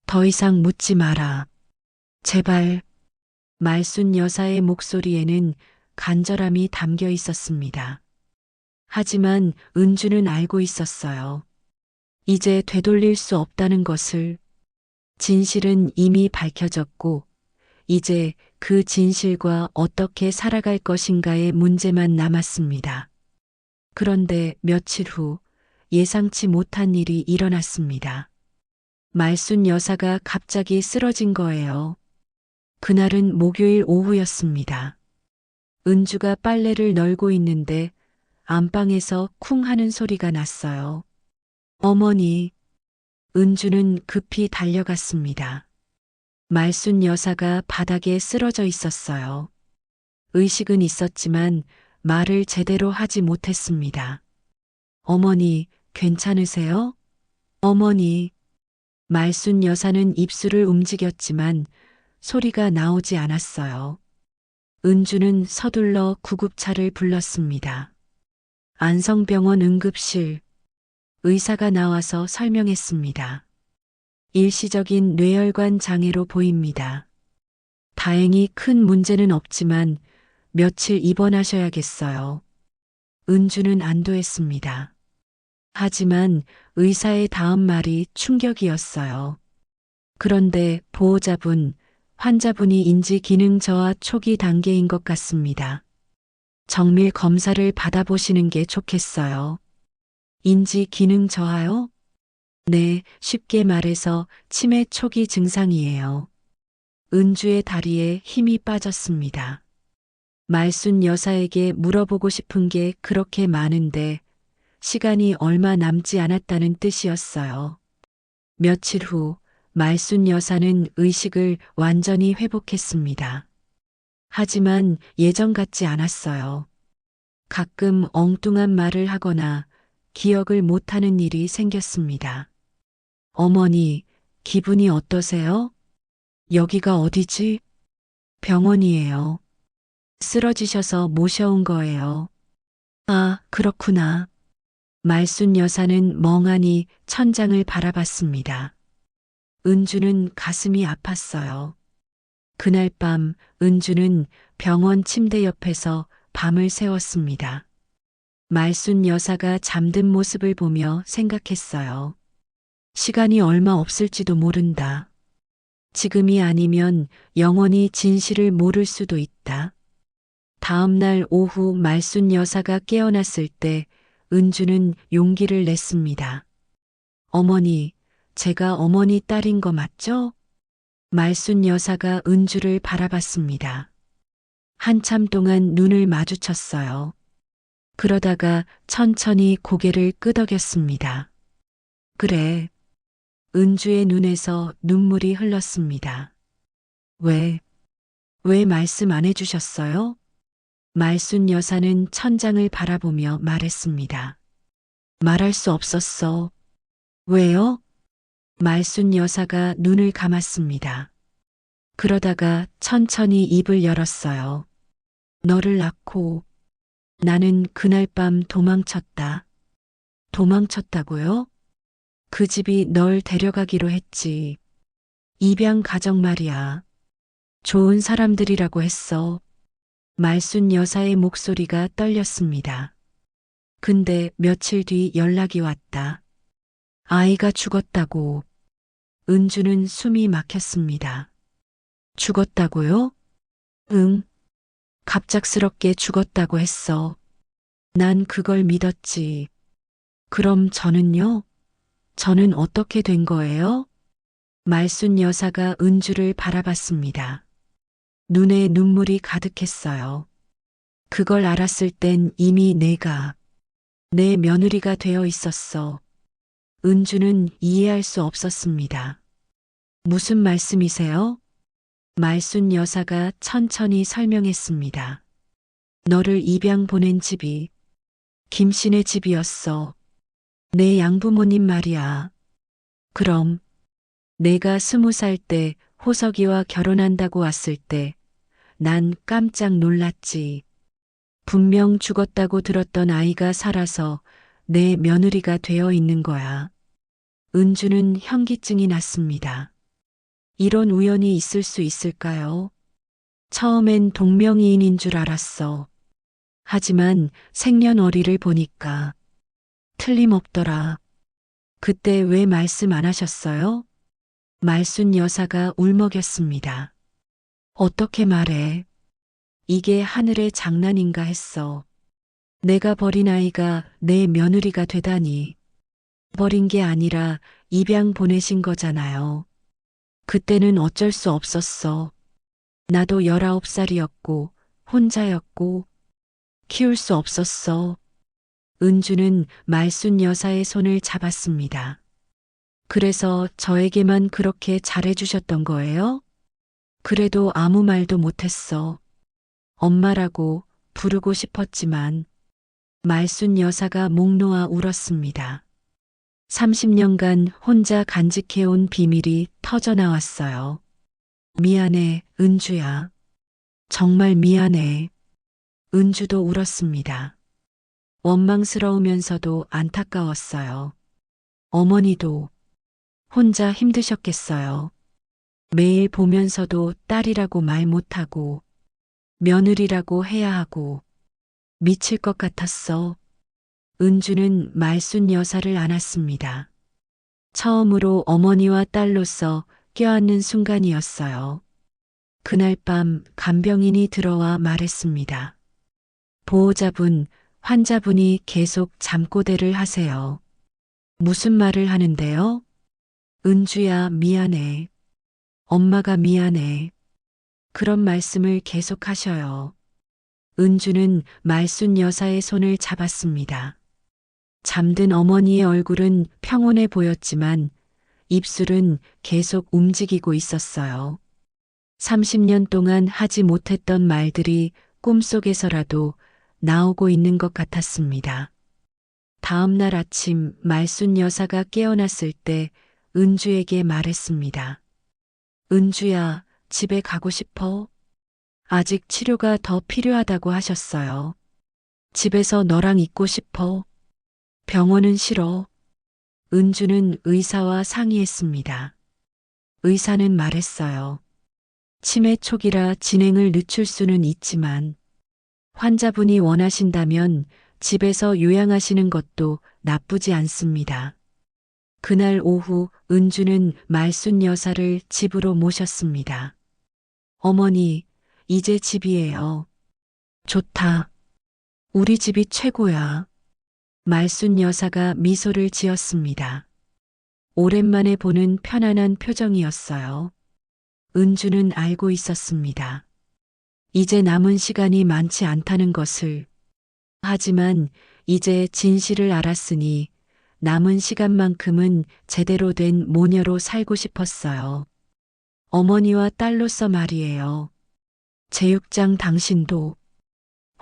S1: 더 이상 묻지 마라. 제발. 말순 여사의 목소리에는 간절함이 담겨 있었습니다. 하지만 은주는 알고 있었어요. 이제 되돌릴 수 없다는 것을. 진실은 이미 밝혀졌고, 이제 그 진실과 어떻게 살아갈 것인가의 문제만 남았습니다. 그런데 며칠 후 예상치 못한 일이 일어났습니다. 말순 여사가 갑자기 쓰러진 거예요. 그날은 목요일 오후였습니다. 은주가 빨래를 널고 있는데 안방에서 쿵 하는 소리가 났어요. 어머니, 은주는 급히 달려갔습니다. 말순 여사가 바닥에 쓰러져 있었어요. 의식은 있었지만 말을 제대로 하지 못했습니다. 어머니, 괜찮으세요? 어머니. 말순 여사는 입술을 움직였지만 소리가 나오지 않았어요. 은주는 서둘러 구급차를 불렀습니다. 안성병원 응급실. 의사가 나와서 설명했습니다. 일시적인 뇌혈관 장애로 보입니다. 다행히 큰 문제는 없지만 며칠 입원하셔야겠어요. 은주는 안도했습니다. 하지만 의사의 다음 말이 충격이었어요. 그런데 보호자분, 환자분이 인지 기능 저하 초기 단계인 것 같습니다. 정밀 검사를 받아보시는 게 좋겠어요. 인지 기능 저하요? 네, 쉽게 말해서 치매 초기 증상이에요. 은주의 다리에 힘이 빠졌습니다. 말순 여사에게 물어보고 싶은 게 그렇게 많은데 시간이 얼마 남지 않았다는 뜻이었어요. 며칠 후 말순 여사는 의식을 완전히 회복했습니다. 하지만 예전 같지 않았어요. 가끔 엉뚱한 말을 하거나 기억을 못하는 일이 생겼습니다. 어머니, 기분이 어떠세요? 여기가 어디지? 병원이에요. 쓰러지셔서 모셔온 거예요. 아, 그렇구나. 말순 여사는 멍하니 천장을 바라봤습니다. 은주는 가슴이 아팠어요. 그날 밤 은주는 병원 침대 옆에서 밤을 새웠습니다. 말순 여사가 잠든 모습을 보며 생각했어요. 시간이 얼마 없을지도 모른다. 지금이 아니면 영원히 진실을 모를 수도 있다. 다음 날 오후 말순 여사가 깨어났을 때 은주는 용기를 냈습니다. 어머니, 제가 어머니 딸인 거 맞죠? 말순 여사가 은주를 바라봤습니다. 한참 동안 눈을 마주쳤어요. 그러다가 천천히 고개를 끄덕였습니다. 그래. 은주의 눈에서 눈물이 흘렀습니다. 왜 말씀 안 해주셨어요? 말순 여사는 천장을 바라보며 말했습니다. 말할 수 없었어. 왜요? 말순 여사가 눈을 감았습니다. 그러다가 천천히 입을 열었어요. 너를 낳고 나는 그날 밤 도망쳤다. 도망쳤다고요? 그 집이 널 데려가기로 했지. 입양 가정 말이야. 좋은 사람들이라고 했어. 말순 여사의 목소리가 떨렸습니다. 근데 며칠 뒤 연락이 왔다. 아이가 죽었다고. 은주는 숨이 막혔습니다. 죽었다고요? 응. 갑작스럽게 죽었다고 했어. 난 그걸 믿었지. 그럼 저는요? 저는 어떻게 된 거예요? 말순 여사가 은주를 바라봤습니다. 눈에 눈물이 가득했어요. 그걸 알았을 땐 이미 내가 내 며느리가 되어 있었어. 은주는 이해할 수 없었습니다. 무슨 말씀이세요? 말순 여사가 천천히 설명했습니다. 너를 입양 보낸 집이 김씨네 집이었어. 내 양부모님 말이야. 그럼 내가 20살 때 호석이와 결혼한다고 왔을 때 난 깜짝 놀랐지. 분명 죽었다고 들었던 아이가 살아서 내 며느리가 되어 있는 거야. 은주는 현기증이 났습니다. 이런 우연이 있을 수 있을까요? 처음엔 동명이인인 줄 알았어. 하지만 생년월일을 보니까 틀림없더라. 그때 왜 말씀 안 하셨어요? 말순 여사가 울먹였습니다. 어떻게 말해? 이게 하늘의 장난인가 했어. 내가 버린 아이가 내 며느리가 되다니. 버린 게 아니라 입양 보내신 거잖아요. 그때는 어쩔 수 없었어. 나도 19살이었고 혼자였고 키울 수 없었어. 은주는 말순 여사의 손을 잡았습니다. 그래서 저에게만 그렇게 잘해주셨던 거예요? 그래도 아무 말도 못했어. 엄마라고 부르고 싶었지만 말순 여사가 목 놓아 울었습니다. 30년간 혼자 간직해온 비밀이 터져나왔어요. 미안해, 은주야. 정말 미안해. 은주도 울었습니다. 원망스러우면서도 안타까웠어요. 어머니도 혼자 힘드셨겠어요. 매일 보면서도 딸이라고 말 못하고 며느리라고 해야 하고 미칠 것 같았어. 은주는 말순 여사를 안았습니다. 처음으로 어머니와 딸로서 껴안는 순간이었어요. 그날 밤 간병인이 들어와 말했습니다. 보호자분, 환자분이 계속 잠꼬대를 하세요. 무슨 말을 하는데요? 은주야, 미안해. 엄마가 미안해. 그런 말씀을 계속 하셔요. 은주는 말순 여사의 손을 잡았습니다. 잠든 어머니의 얼굴은 평온해 보였지만 입술은 계속 움직이고 있었어요. 30년 동안 하지 못했던 말들이 꿈속에서라도 나오고 있는 것 같았습니다. 다음 날 아침 말순 여사가 깨어났을 때 은주에게 말했습니다. 은주야, 집에 가고 싶어? 아직 치료가 더 필요하다고 하셨어요. 집에서 너랑 있고 싶어? 병원은 싫어. 은주는 의사와 상의했습니다. 의사는 말했어요. 치매 초기라 진행을 늦출 수는 있지만 환자분이 원하신다면 집에서 요양하시는 것도 나쁘지 않습니다. 그날 오후 은주는 말순 여사를 집으로 모셨습니다. 어머니, 이제 집이에요. 좋다. 우리 집이 최고야. 말순 여사가 미소를 지었습니다. 오랜만에 보는 편안한 표정이었어요. 은주는 알고 있었습니다. 이제 남은 시간이 많지 않다는 것을. 하지만 이제 진실을 알았으니 남은 시간만큼은 제대로 된 모녀로 살고 싶었어요. 어머니와 딸로서 말이에요. 제육장 당신도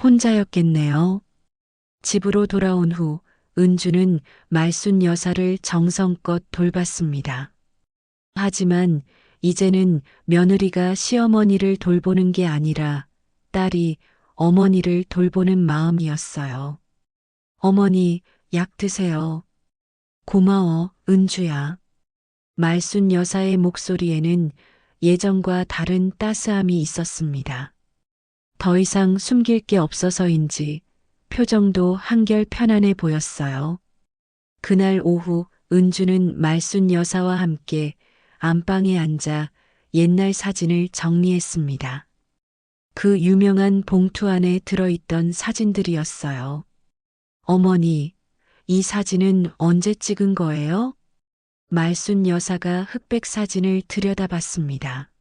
S1: 혼자였겠네요. 집으로 돌아온 후 은주는 말순 여사를 정성껏 돌봤습니다. 하지만 이제는 며느리가 시어머니를 돌보는 게 아니라 딸이 어머니를 돌보는 마음이었어요. 어머니, 약 드세요. 고마워, 은주야. 말순 여사의 목소리에는 예전과 다른 따스함이 있었습니다. 더 이상 숨길 게 없어서인지 표정도 한결 편안해 보였어요. 그날 오후 은주는 말순 여사와 함께 안방에 앉아 옛날 사진을 정리했습니다. 그 유명한 봉투 안에 들어있던 사진들이었어요. 어머니, 이 사진은 언제 찍은 거예요? 말순 여사가 흑백 사진을 들여다봤습니다.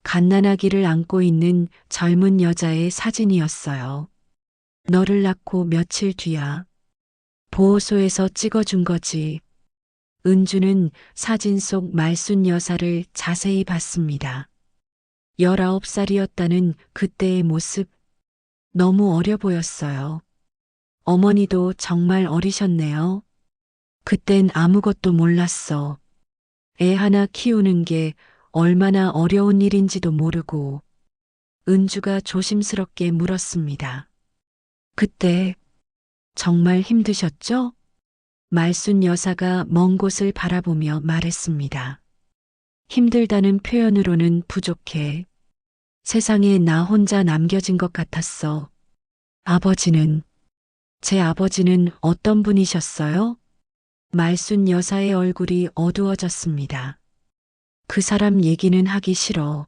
S1: 갓난아기를 안고 있는 젊은 여자의 사진이었어요. 너를 낳고 며칠 뒤야. 보호소에서 찍어준 거지. 은주는 사진 속 말순 여사를 자세히 봤습니다. 19살이었다는 그때의 모습, 너무 어려 보였어요. 어머니도 정말 어리셨네요. 그땐 아무것도 몰랐어. 애 하나 키우는 게 얼마나 어려운 일인지도 모르고. 은주가 조심스럽게 물었습니다. 그때 정말 힘드셨죠? 말순 여사가 먼 곳을 바라보며 말했습니다. 힘들다는 표현으로는 부족해. 세상에 나 혼자 남겨진 것 같았어. 제 아버지는 어떤 분이셨어요? 말순 여사의 얼굴이 어두워졌습니다. 그 사람 얘기는 하기 싫어.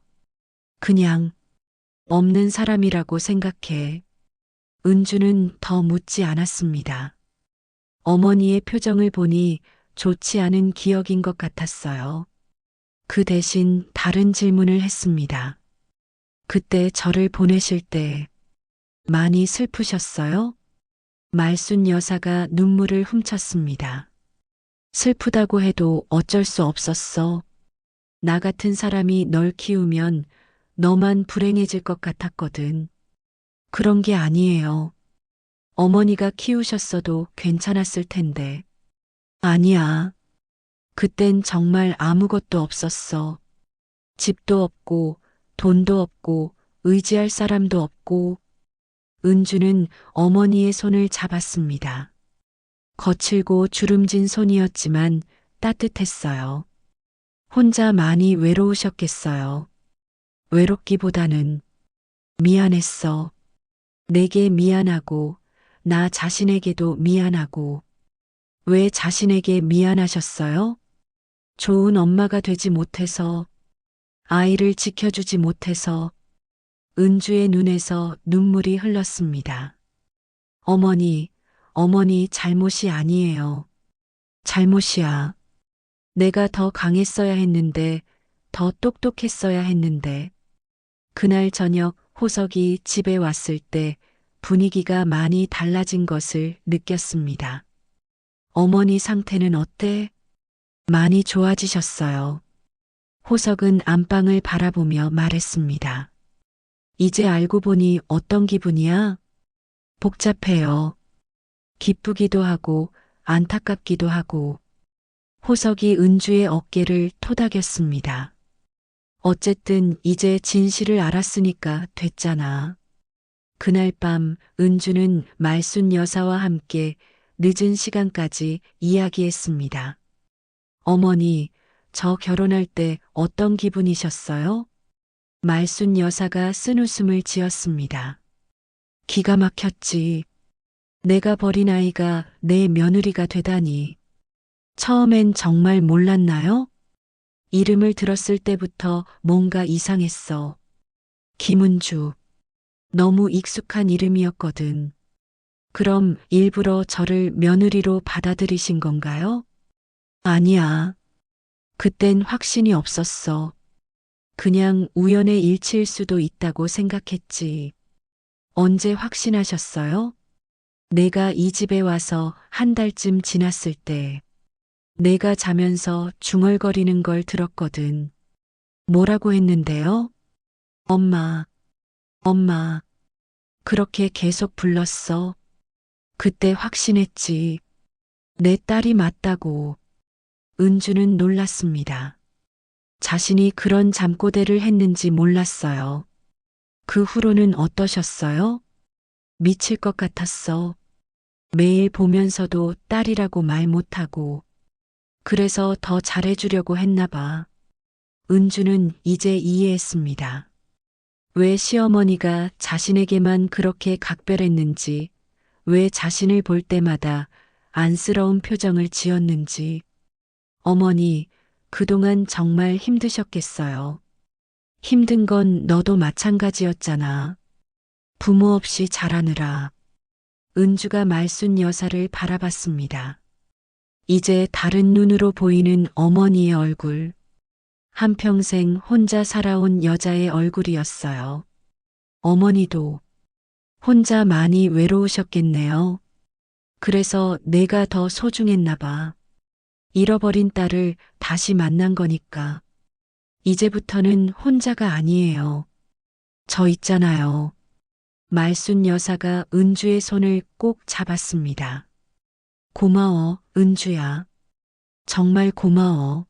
S1: 그냥 없는 사람이라고 생각해. 은주는 더 묻지 않았습니다. 어머니의 표정을 보니 좋지 않은 기억인 것 같았어요. 그 대신 다른 질문을 했습니다. 그때 저를 보내실 때 많이 슬프셨어요? 말순 여사가 눈물을 훔쳤습니다. 슬프다고 해도 어쩔 수 없었어. 나 같은 사람이 널 키우면 너만 불행해질 것 같았거든. 그런 게 아니에요. 어머니가 키우셨어도 괜찮았을 텐데. 아니야. 그땐 정말 아무것도 없었어. 집도 없고, 돈도 없고, 의지할 사람도 없고. 은주는 어머니의 손을 잡았습니다. 거칠고 주름진 손이었지만 따뜻했어요. 혼자 많이 외로우셨겠어요. 외롭기보다는 미안했어. 내게 미안하고, 나 자신에게도 미안하고. 왜 자신에게 미안하셨어요? 좋은 엄마가 되지 못해서, 아이를 지켜주지 못해서. 은주의 눈에서 눈물이 흘렀습니다. 어머니 잘못이 아니에요. 잘못이야. 내가 더 강했어야 했는데, 더 똑똑했어야 했는데. 그날 저녁 호석이 집에 왔을 때 분위기가 많이 달라진 것을 느꼈습니다. 어머니 상태는 어때? 많이 좋아지셨어요. 호석은 안방을 바라보며 말했습니다. 이제 알고 보니 어떤 기분이야? 복잡해요. 기쁘기도 하고 안타깝기도 하고. 호석이 은주의 어깨를 토닥였습니다. 어쨌든 이제 진실을 알았으니까 됐잖아. 그날 밤 은주는 말순 여사와 함께 늦은 시간까지 이야기했습니다. 어머니, 저 결혼할 때 어떤 기분이셨어요? 말순 여사가 쓴웃음을 지었습니다. 기가 막혔지. 내가 버린 아이가 내 며느리가 되다니. 처음엔 정말 몰랐나요? 이름을 들었을 때부터 뭔가 이상했어. 김은주. 너무 익숙한 이름이었거든. 그럼 일부러 저를 며느리로 받아들이신 건가요? 아니야. 그땐 확신이 없었어. 그냥 우연의 일치일 수도 있다고 생각했지. 언제 확신하셨어요? 내가 이 집에 와서 한 달쯤 지났을 때. 내가 자면서 중얼거리는 걸 들었거든. 뭐라고 했는데요? 엄마, 엄마. 그렇게 계속 불렀어. 그때 확신했지. 내 딸이 맞다고. 은주는 놀랐습니다. 자신이 그런 잠꼬대를 했는지 몰랐어요. 그 후로는 어떠셨어요? 미칠 것 같았어. 매일 보면서도 딸이라고 말 못하고. 그래서 더 잘해주려고 했나 봐. 은주는 이제 이해했습니다. 왜 시어머니가 자신에게만 그렇게 각별했는지, 왜 자신을 볼 때마다 안쓰러운 표정을 지었는지. 어머니, 그동안 정말 힘드셨겠어요. 힘든 건 너도 마찬가지였잖아. 부모 없이 자라느라. 은주가 말순 여사를 바라봤습니다. 이제 다른 눈으로 보이는 어머니의 얼굴. 한평생 혼자 살아온 여자의 얼굴이었어요. 어머니도 혼자 많이 외로우셨겠네요. 그래서 내가 더 소중했나 봐. 잃어버린 딸을 다시 만난 거니까. 이제부터는 혼자가 아니에요. 저 있잖아요. 말순 여사가 은주의 손을 꼭 잡았습니다. 고마워, 은주야. 정말 고마워.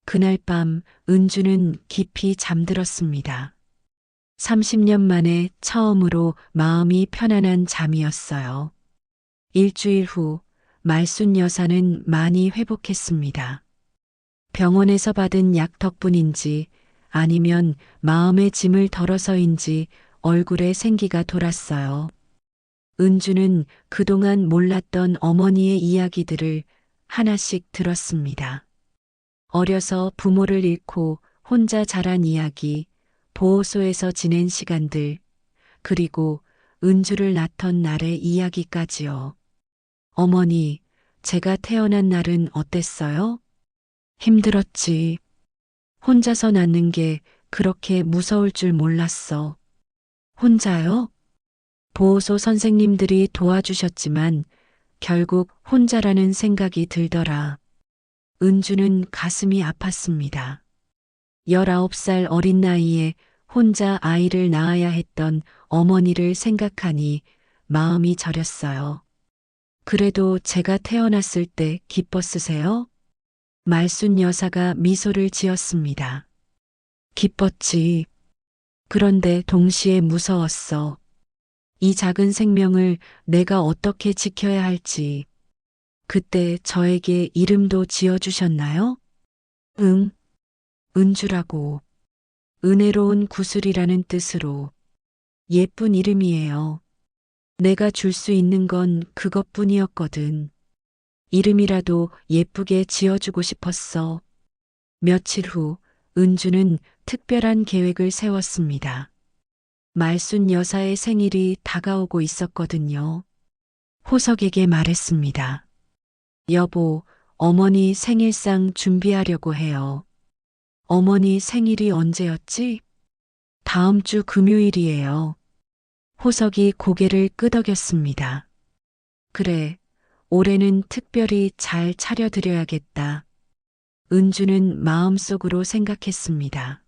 S1: 그날 밤 은주는 깊이 잠들었습니다. 30년 만에 처음으로 마음이 편안한 잠이었어요. 일주일 후 말순 여사는 많이 회복했습니다. 병원에서 받은 약 덕분인지 아니면 마음의 짐을 덜어서인지 얼굴에 생기가 돌았어요. 은주는 그동안 몰랐던 어머니의 이야기들을 하나씩 들었습니다. 어려서 부모를 잃고 혼자 자란 이야기, 보호소에서 지낸 시간들, 그리고 은주를 낳던 날의 이야기까지요. 어머니, 제가 태어난 날은 어땠어요? 힘들었지. 혼자서 낳는 게 그렇게 무서울 줄 몰랐어. 혼자요? 보호소 선생님들이 도와주셨지만 결국 혼자라는 생각이 들더라. 은주는 가슴이 아팠습니다. 19살 어린 나이에 혼자 아이를 낳아야 했던 어머니를 생각하니 마음이 저렸어요. 그래도 제가 태어났을 때 기뻤으세요? 말순 여사가 미소를 지었습니다. 기뻤지. 그런데 동시에 무서웠어. 이 작은 생명을 내가 어떻게 지켜야 할지. 그때 저에게 이름도 지어주셨나요? 응, 은주라고. 은혜로운 구슬이라는 뜻으로. 예쁜 이름이에요. 내가 줄 수 있는 건 그것뿐이었거든. 이름이라도 예쁘게 지어주고 싶었어. 며칠 후 은주는 특별한 계획을 세웠습니다. 말순 여사의 생일이 다가오고 있었거든요. 호석에게 말했습니다. 여보, 어머니 생일상 준비하려고 해요. 어머니 생일이 언제였지? 다음 주 금요일이에요. 호석이 고개를 끄덕였습니다. 그래, 올해는 특별히 잘 차려드려야겠다. 은주는 마음속으로 생각했습니다.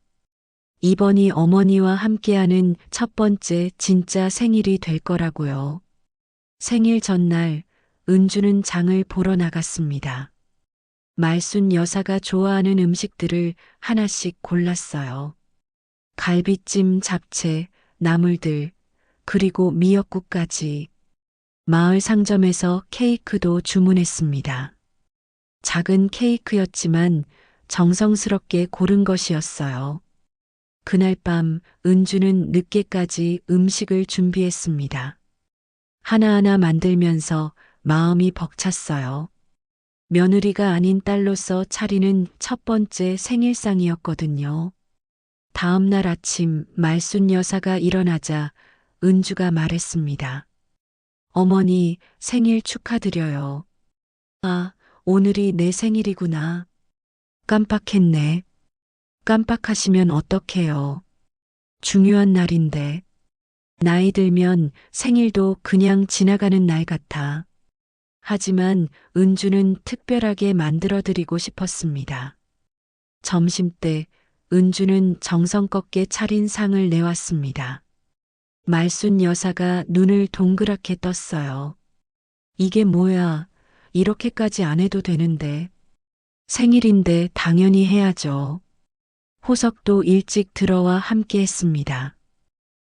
S1: 이번이 어머니와 함께하는 첫 번째 진짜 생일이 될 거라고요. 생일 전날 은주는 장을 보러 나갔습니다. 말순 여사가 좋아하는 음식들을 하나씩 골랐어요. 갈비찜, 잡채, 나물들, 그리고 미역국까지. 마을 상점에서 케이크도 주문했습니다. 작은 케이크였지만 정성스럽게 고른 것이었어요. 그날 밤 은주는 늦게까지 음식을 준비했습니다. 하나하나 만들면서 마음이 벅찼어요. 며느리가 아닌 딸로서 차리는 첫 번째 생일상이었거든요. 다음 날 아침 말순 여사가 일어나자 은주가 말했습니다. 어머니 생일 축하드려요. 아, 오늘이 내 생일이구나. 깜빡했네. 깜빡하시면 어떡해요. 중요한 날인데. 나이 들면 생일도 그냥 지나가는 날 같아. 하지만 은주는 특별하게 만들어드리고 싶었습니다. 점심때 은주는 정성껏게 차린 상을 내왔습니다. 말순 여사가 눈을 동그랗게 떴어요. 이게 뭐야? 이렇게까지 안 해도 되는데. 생일인데 당연히 해야죠. 호석도 일찍 들어와 함께 했습니다.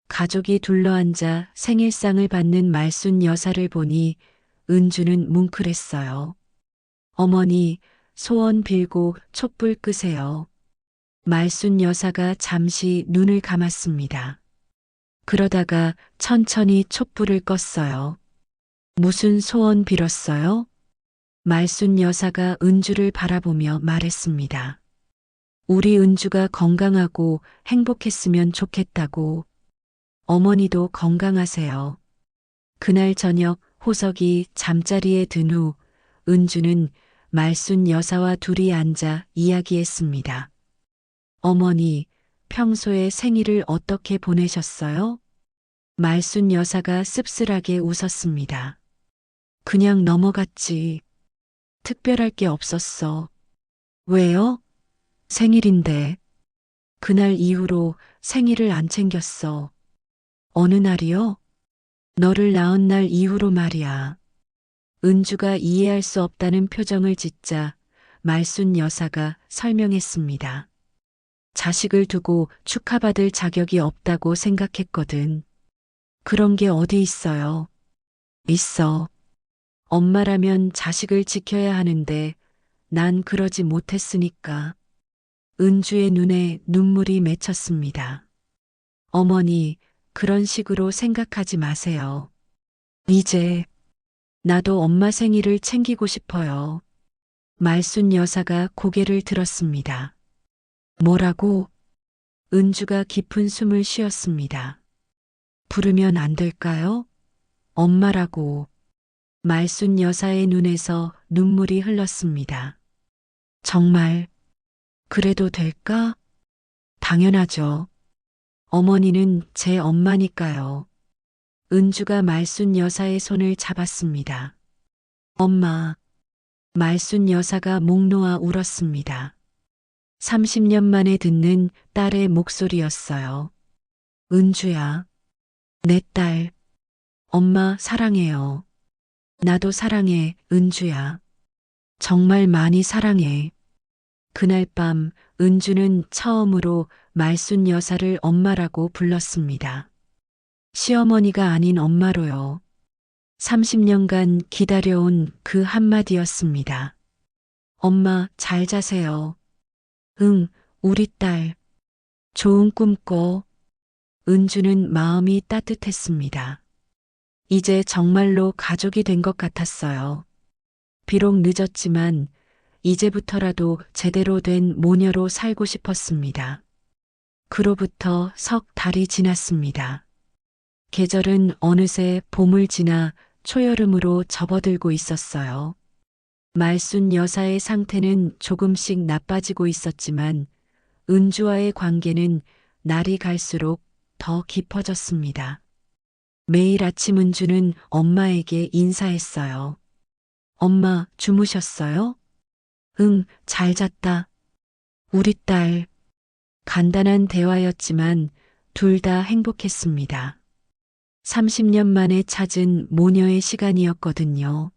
S1: 가족이 둘러앉아 생일상을 받는 말순 여사를 보니 은주는 뭉클했어요. 어머니, 소원 빌고 촛불 끄세요. 말순 여사가 잠시 눈을 감았습니다. 그러다가 천천히 촛불을 껐어요. 무슨 소원 빌었어요? 말순 여사가 은주를 바라보며 말했습니다. 우리 은주가 건강하고 행복했으면 좋겠다고. 어머니도 건강하세요. 그날 저녁 호석이 잠자리에 든 후 은주는 말순 여사와 둘이 앉아 이야기했습니다. 어머니, 평소에 생일을 어떻게 보내셨어요? 말순 여사가 씁쓸하게 웃었습니다. 그냥 넘어갔지. 특별할 게 없었어. 왜요? 생일인데. 그날 이후로 생일을 안 챙겼어. 어느 날이요? 너를 낳은 날 이후로 말이야. 은주가 이해할 수 없다는 표정을 짓자 말순 여사가 설명했습니다. 자식을 두고 축하받을 자격이 없다고 생각했거든. 그런 게 어디 있어요? 있어. 엄마라면 자식을 지켜야 하는데 난 그러지 못했으니까. 은주의 눈에 눈물이 맺혔습니다. 어머니, 그런 식으로 생각하지 마세요. 이제 나도 엄마 생일을 챙기고 싶어요. 말순 여사가 고개를 들었습니다. 뭐라고? 은주가 깊은 숨을 쉬었습니다. 부르면 안 될까요? 엄마라고. 말순 여사의 눈에서 눈물이 흘렀습니다. 정말, 그래도 될까? 당연하죠. 어머니는 제 엄마니까요. 은주가 말순 여사의 손을 잡았습니다. 엄마, 말순 여사가 목 놓아 울었습니다. 30년 만에 듣는 딸의 목소리였어요. 은주야, 내 딸, 엄마 사랑해요. 나도 사랑해, 은주야. 정말 많이 사랑해. 그날 밤 은주는 처음으로 말순 여사를 엄마라고 불렀습니다. 시어머니가 아닌 엄마로요. 30년간 기다려온 그 한마디였습니다. 엄마 잘 자세요. 응, 우리 딸. 좋은 꿈 꿔. 은주는 마음이 따뜻했습니다. 이제 정말로 가족이 된 것 같았어요. 비록 늦었지만 이제부터라도 제대로 된 모녀로 살고 싶었습니다. 그로부터 석 달이 지났습니다. 계절은 어느새 봄을 지나 초여름으로 접어들고 있었어요. 말순 여사의 상태는 조금씩 나빠지고 있었지만 은주와의 관계는 날이 갈수록 더 깊어졌습니다. 매일 아침 은주는 엄마에게 인사했어요. 엄마, 주무셨어요? 응, 잘 잤다. 우리 딸. 간단한 대화였지만 둘 다 행복했습니다. 30년 만에 찾은 모녀의 시간이었거든요.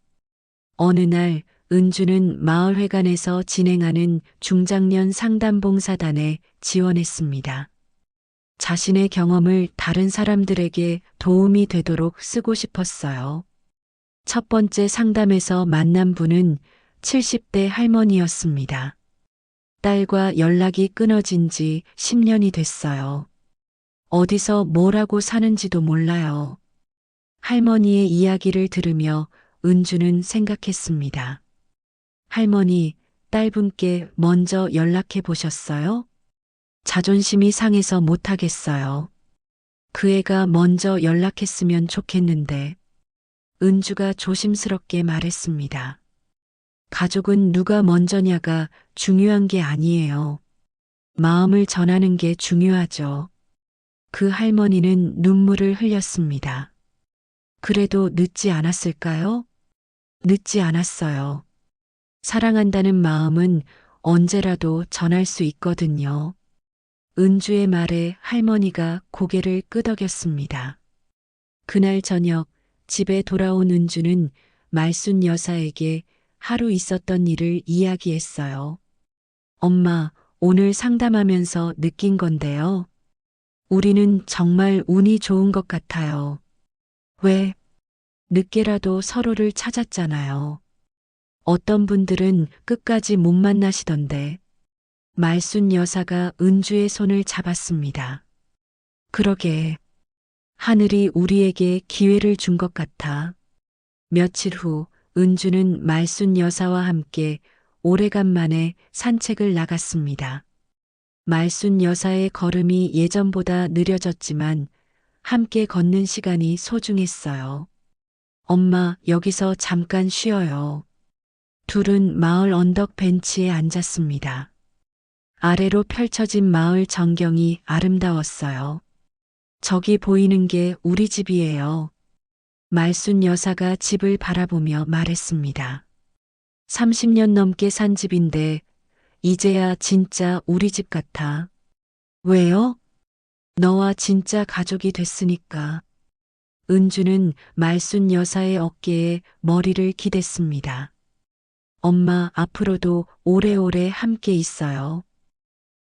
S1: 어느 날 은주는 마을회관에서 진행하는 중장년 상담봉사단에 지원했습니다. 자신의 경험을 다른 사람들에게 도움이 되도록 쓰고 싶었어요. 첫 번째 상담에서 만난 분은 70대 할머니였습니다. 딸과 연락이 끊어진 지 10년이 됐어요. 어디서 뭘 하고 사는지도 몰라요. 할머니의 이야기를 들으며 은주는 생각했습니다. 할머니, 딸분께 먼저 연락해 보셨어요? 자존심이 상해서 못하겠어요. 그 애가 먼저 연락했으면 좋겠는데. 은주가 조심스럽게 말했습니다. 가족은 누가 먼저냐가 중요한 게 아니에요. 마음을 전하는 게 중요하죠. 그 할머니는 눈물을 흘렸습니다. 그래도 늦지 않았을까요? 늦지 않았어요. 사랑한다는 마음은 언제라도 전할 수 있거든요. 은주의 말에 할머니가 고개를 끄덕였습니다. 그날 저녁 집에 돌아온 은주는 말순 여사에게 하루 있었던 일을 이야기했어요. 엄마, 오늘 상담하면서 느낀 건데요. 우리는 정말 운이 좋은 것 같아요. 왜? 늦게라도 서로를 찾았잖아요. 어떤 분들은 끝까지 못 만나시던데. 말순 여사가 은주의 손을 잡았습니다. 그러게. 하늘이 우리에게 기회를 준 것 같아. 며칠 후 은주는 말순 여사와 함께 오래간만에 산책을 나갔습니다. 말순 여사의 걸음이 예전보다 느려졌지만 함께 걷는 시간이 소중했어요. 엄마, 여기서 잠깐 쉬어요. 둘은 마을 언덕 벤치에 앉았습니다. 아래로 펼쳐진 마을 전경이 아름다웠어요. 저기 보이는 게 우리 집이에요. 말순 여사가 집을 바라보며 말했습니다. 30년 넘게 산 집인데 이제야 진짜 우리 집 같아. 왜요? 너와 진짜 가족이 됐으니까. 은주는 말순 여사의 어깨에 머리를 기댔습니다. 엄마, 앞으로도 오래오래 함께 있어요.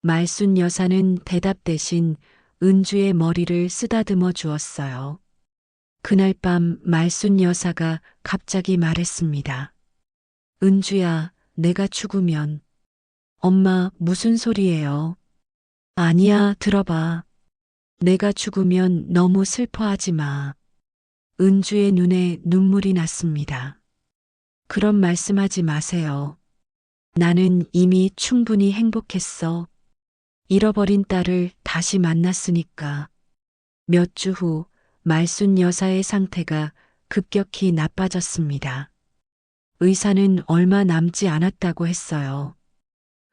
S1: 말순 여사는 대답 대신 은주의 머리를 쓰다듬어 주었어요. 그날 밤 말순 여사가 갑자기 말했습니다. 은주야, 내가 죽으면. 엄마, 무슨 소리예요? 아니야, 들어봐. 내가 죽으면 너무 슬퍼하지 마. 은주의 눈에 눈물이 났습니다. 그런 말씀하지 마세요. 나는 이미 충분히 행복했어. 잃어버린 딸을 다시 만났으니까. 몇 주 후 말순 여사의 상태가 급격히 나빠졌습니다. 의사는 얼마 남지 않았다고 했어요.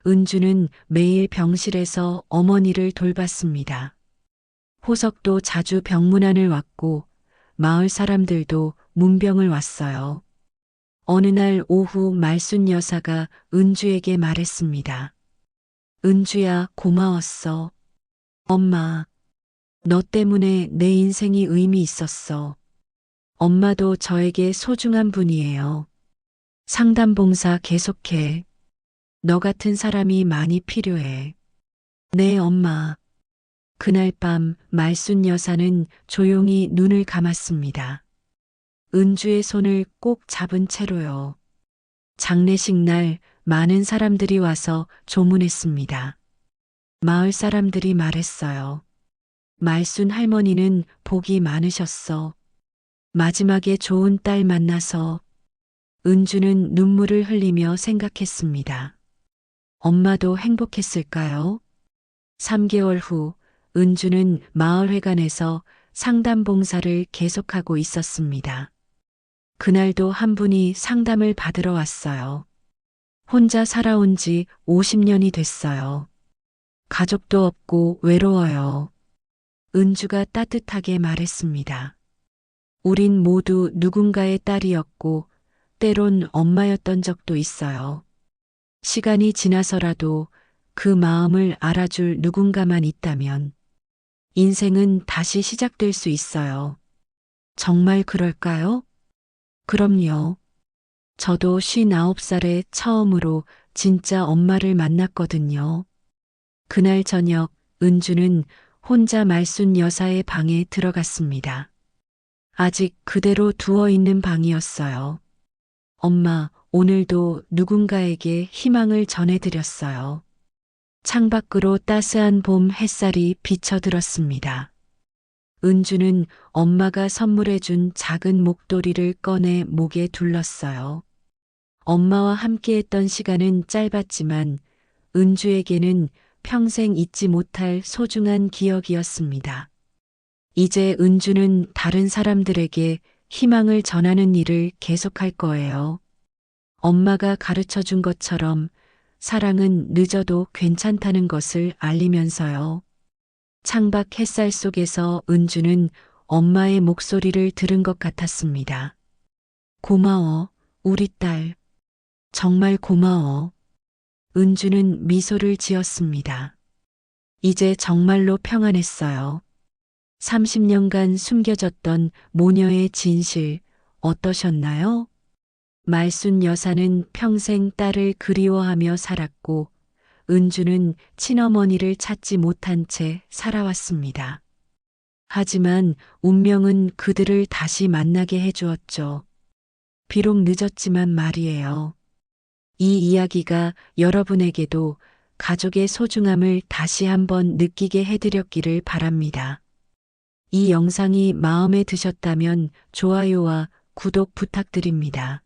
S1: 은주는 매일 병실에서 어머니를 돌봤습니다. 호석도 자주 병문안을 왔고 마을 사람들도 문병을 왔어요. 어느 날 오후 말순 여사가 은주에게 말했습니다. 은주야, 고마웠어. 엄마, 너 때문에 내 인생이 의미 있었어. 엄마도 저에게 소중한 분이에요. 상담봉사 계속해. 너 같은 사람이 많이 필요해. 네, 엄마. 그날 밤 말순 여사는 조용히 눈을 감았습니다. 은주의 손을 꼭 잡은 채로요. 장례식 날 많은 사람들이 와서 조문했습니다. 마을 사람들이 말했어요. 말순 할머니는 복이 많으셨어. 마지막에 좋은 딸 만나서. 은주는 눈물을 흘리며 생각했습니다. 엄마도 행복했을까요? 3개월 후 은주는 마을회관에서 상담봉사를 계속하고 있었습니다. 그날도 한 분이 상담을 받으러 왔어요. 혼자 살아온 지 50년이 됐어요. 가족도 없고 외로워요. 은주가 따뜻하게 말했습니다. 우린 모두 누군가의 딸이었고 때론 엄마였던 적도 있어요. 시간이 지나서라도 그 마음을 알아줄 누군가만 있다면 인생은 다시 시작될 수 있어요. 정말 그럴까요? 그럼요. 저도 59살에 처음으로 진짜 엄마를 만났거든요. 그날 저녁 은주는 혼자 말순 여사의 방에 들어갔습니다. 아직 그대로 누워있는 방이었어요. 엄마, 오늘도 누군가에게 희망을 전해드렸어요. 창밖으로 따스한 봄 햇살이 비쳐들었습니다. 은주는 엄마가 선물해준 작은 목도리를 꺼내 목에 둘렀어요. 엄마와 함께했던 시간은 짧았지만 은주에게는 평생 잊지 못할 소중한 기억이었습니다. 이제 은주는 다른 사람들에게 희망을 전하는 일을 계속할 거예요. 엄마가 가르쳐 준 것처럼 사랑은 늦어도 괜찮다는 것을 알리면서요. 창밖 햇살 속에서 은주는 엄마의 목소리를 들은 것 같았습니다. 고마워, 우리 딸. 정말 고마워. 은주는 미소를 지었습니다. 이제 정말로 평안했어요. 30년간 숨겨졌던 모녀의 진실 어떠셨나요? 말순 여사는 평생 딸을 그리워하며 살았고 은주는 친어머니를 찾지 못한 채 살아왔습니다. 하지만 운명은 그들을 다시 만나게 해주었죠. 비록 늦었지만 말이에요. 이 이야기가 여러분에게도 가족의 소중함을 다시 한번 느끼게 해드렸기를 바랍니다. 이 영상이 마음에 드셨다면 좋아요와 구독 부탁드립니다.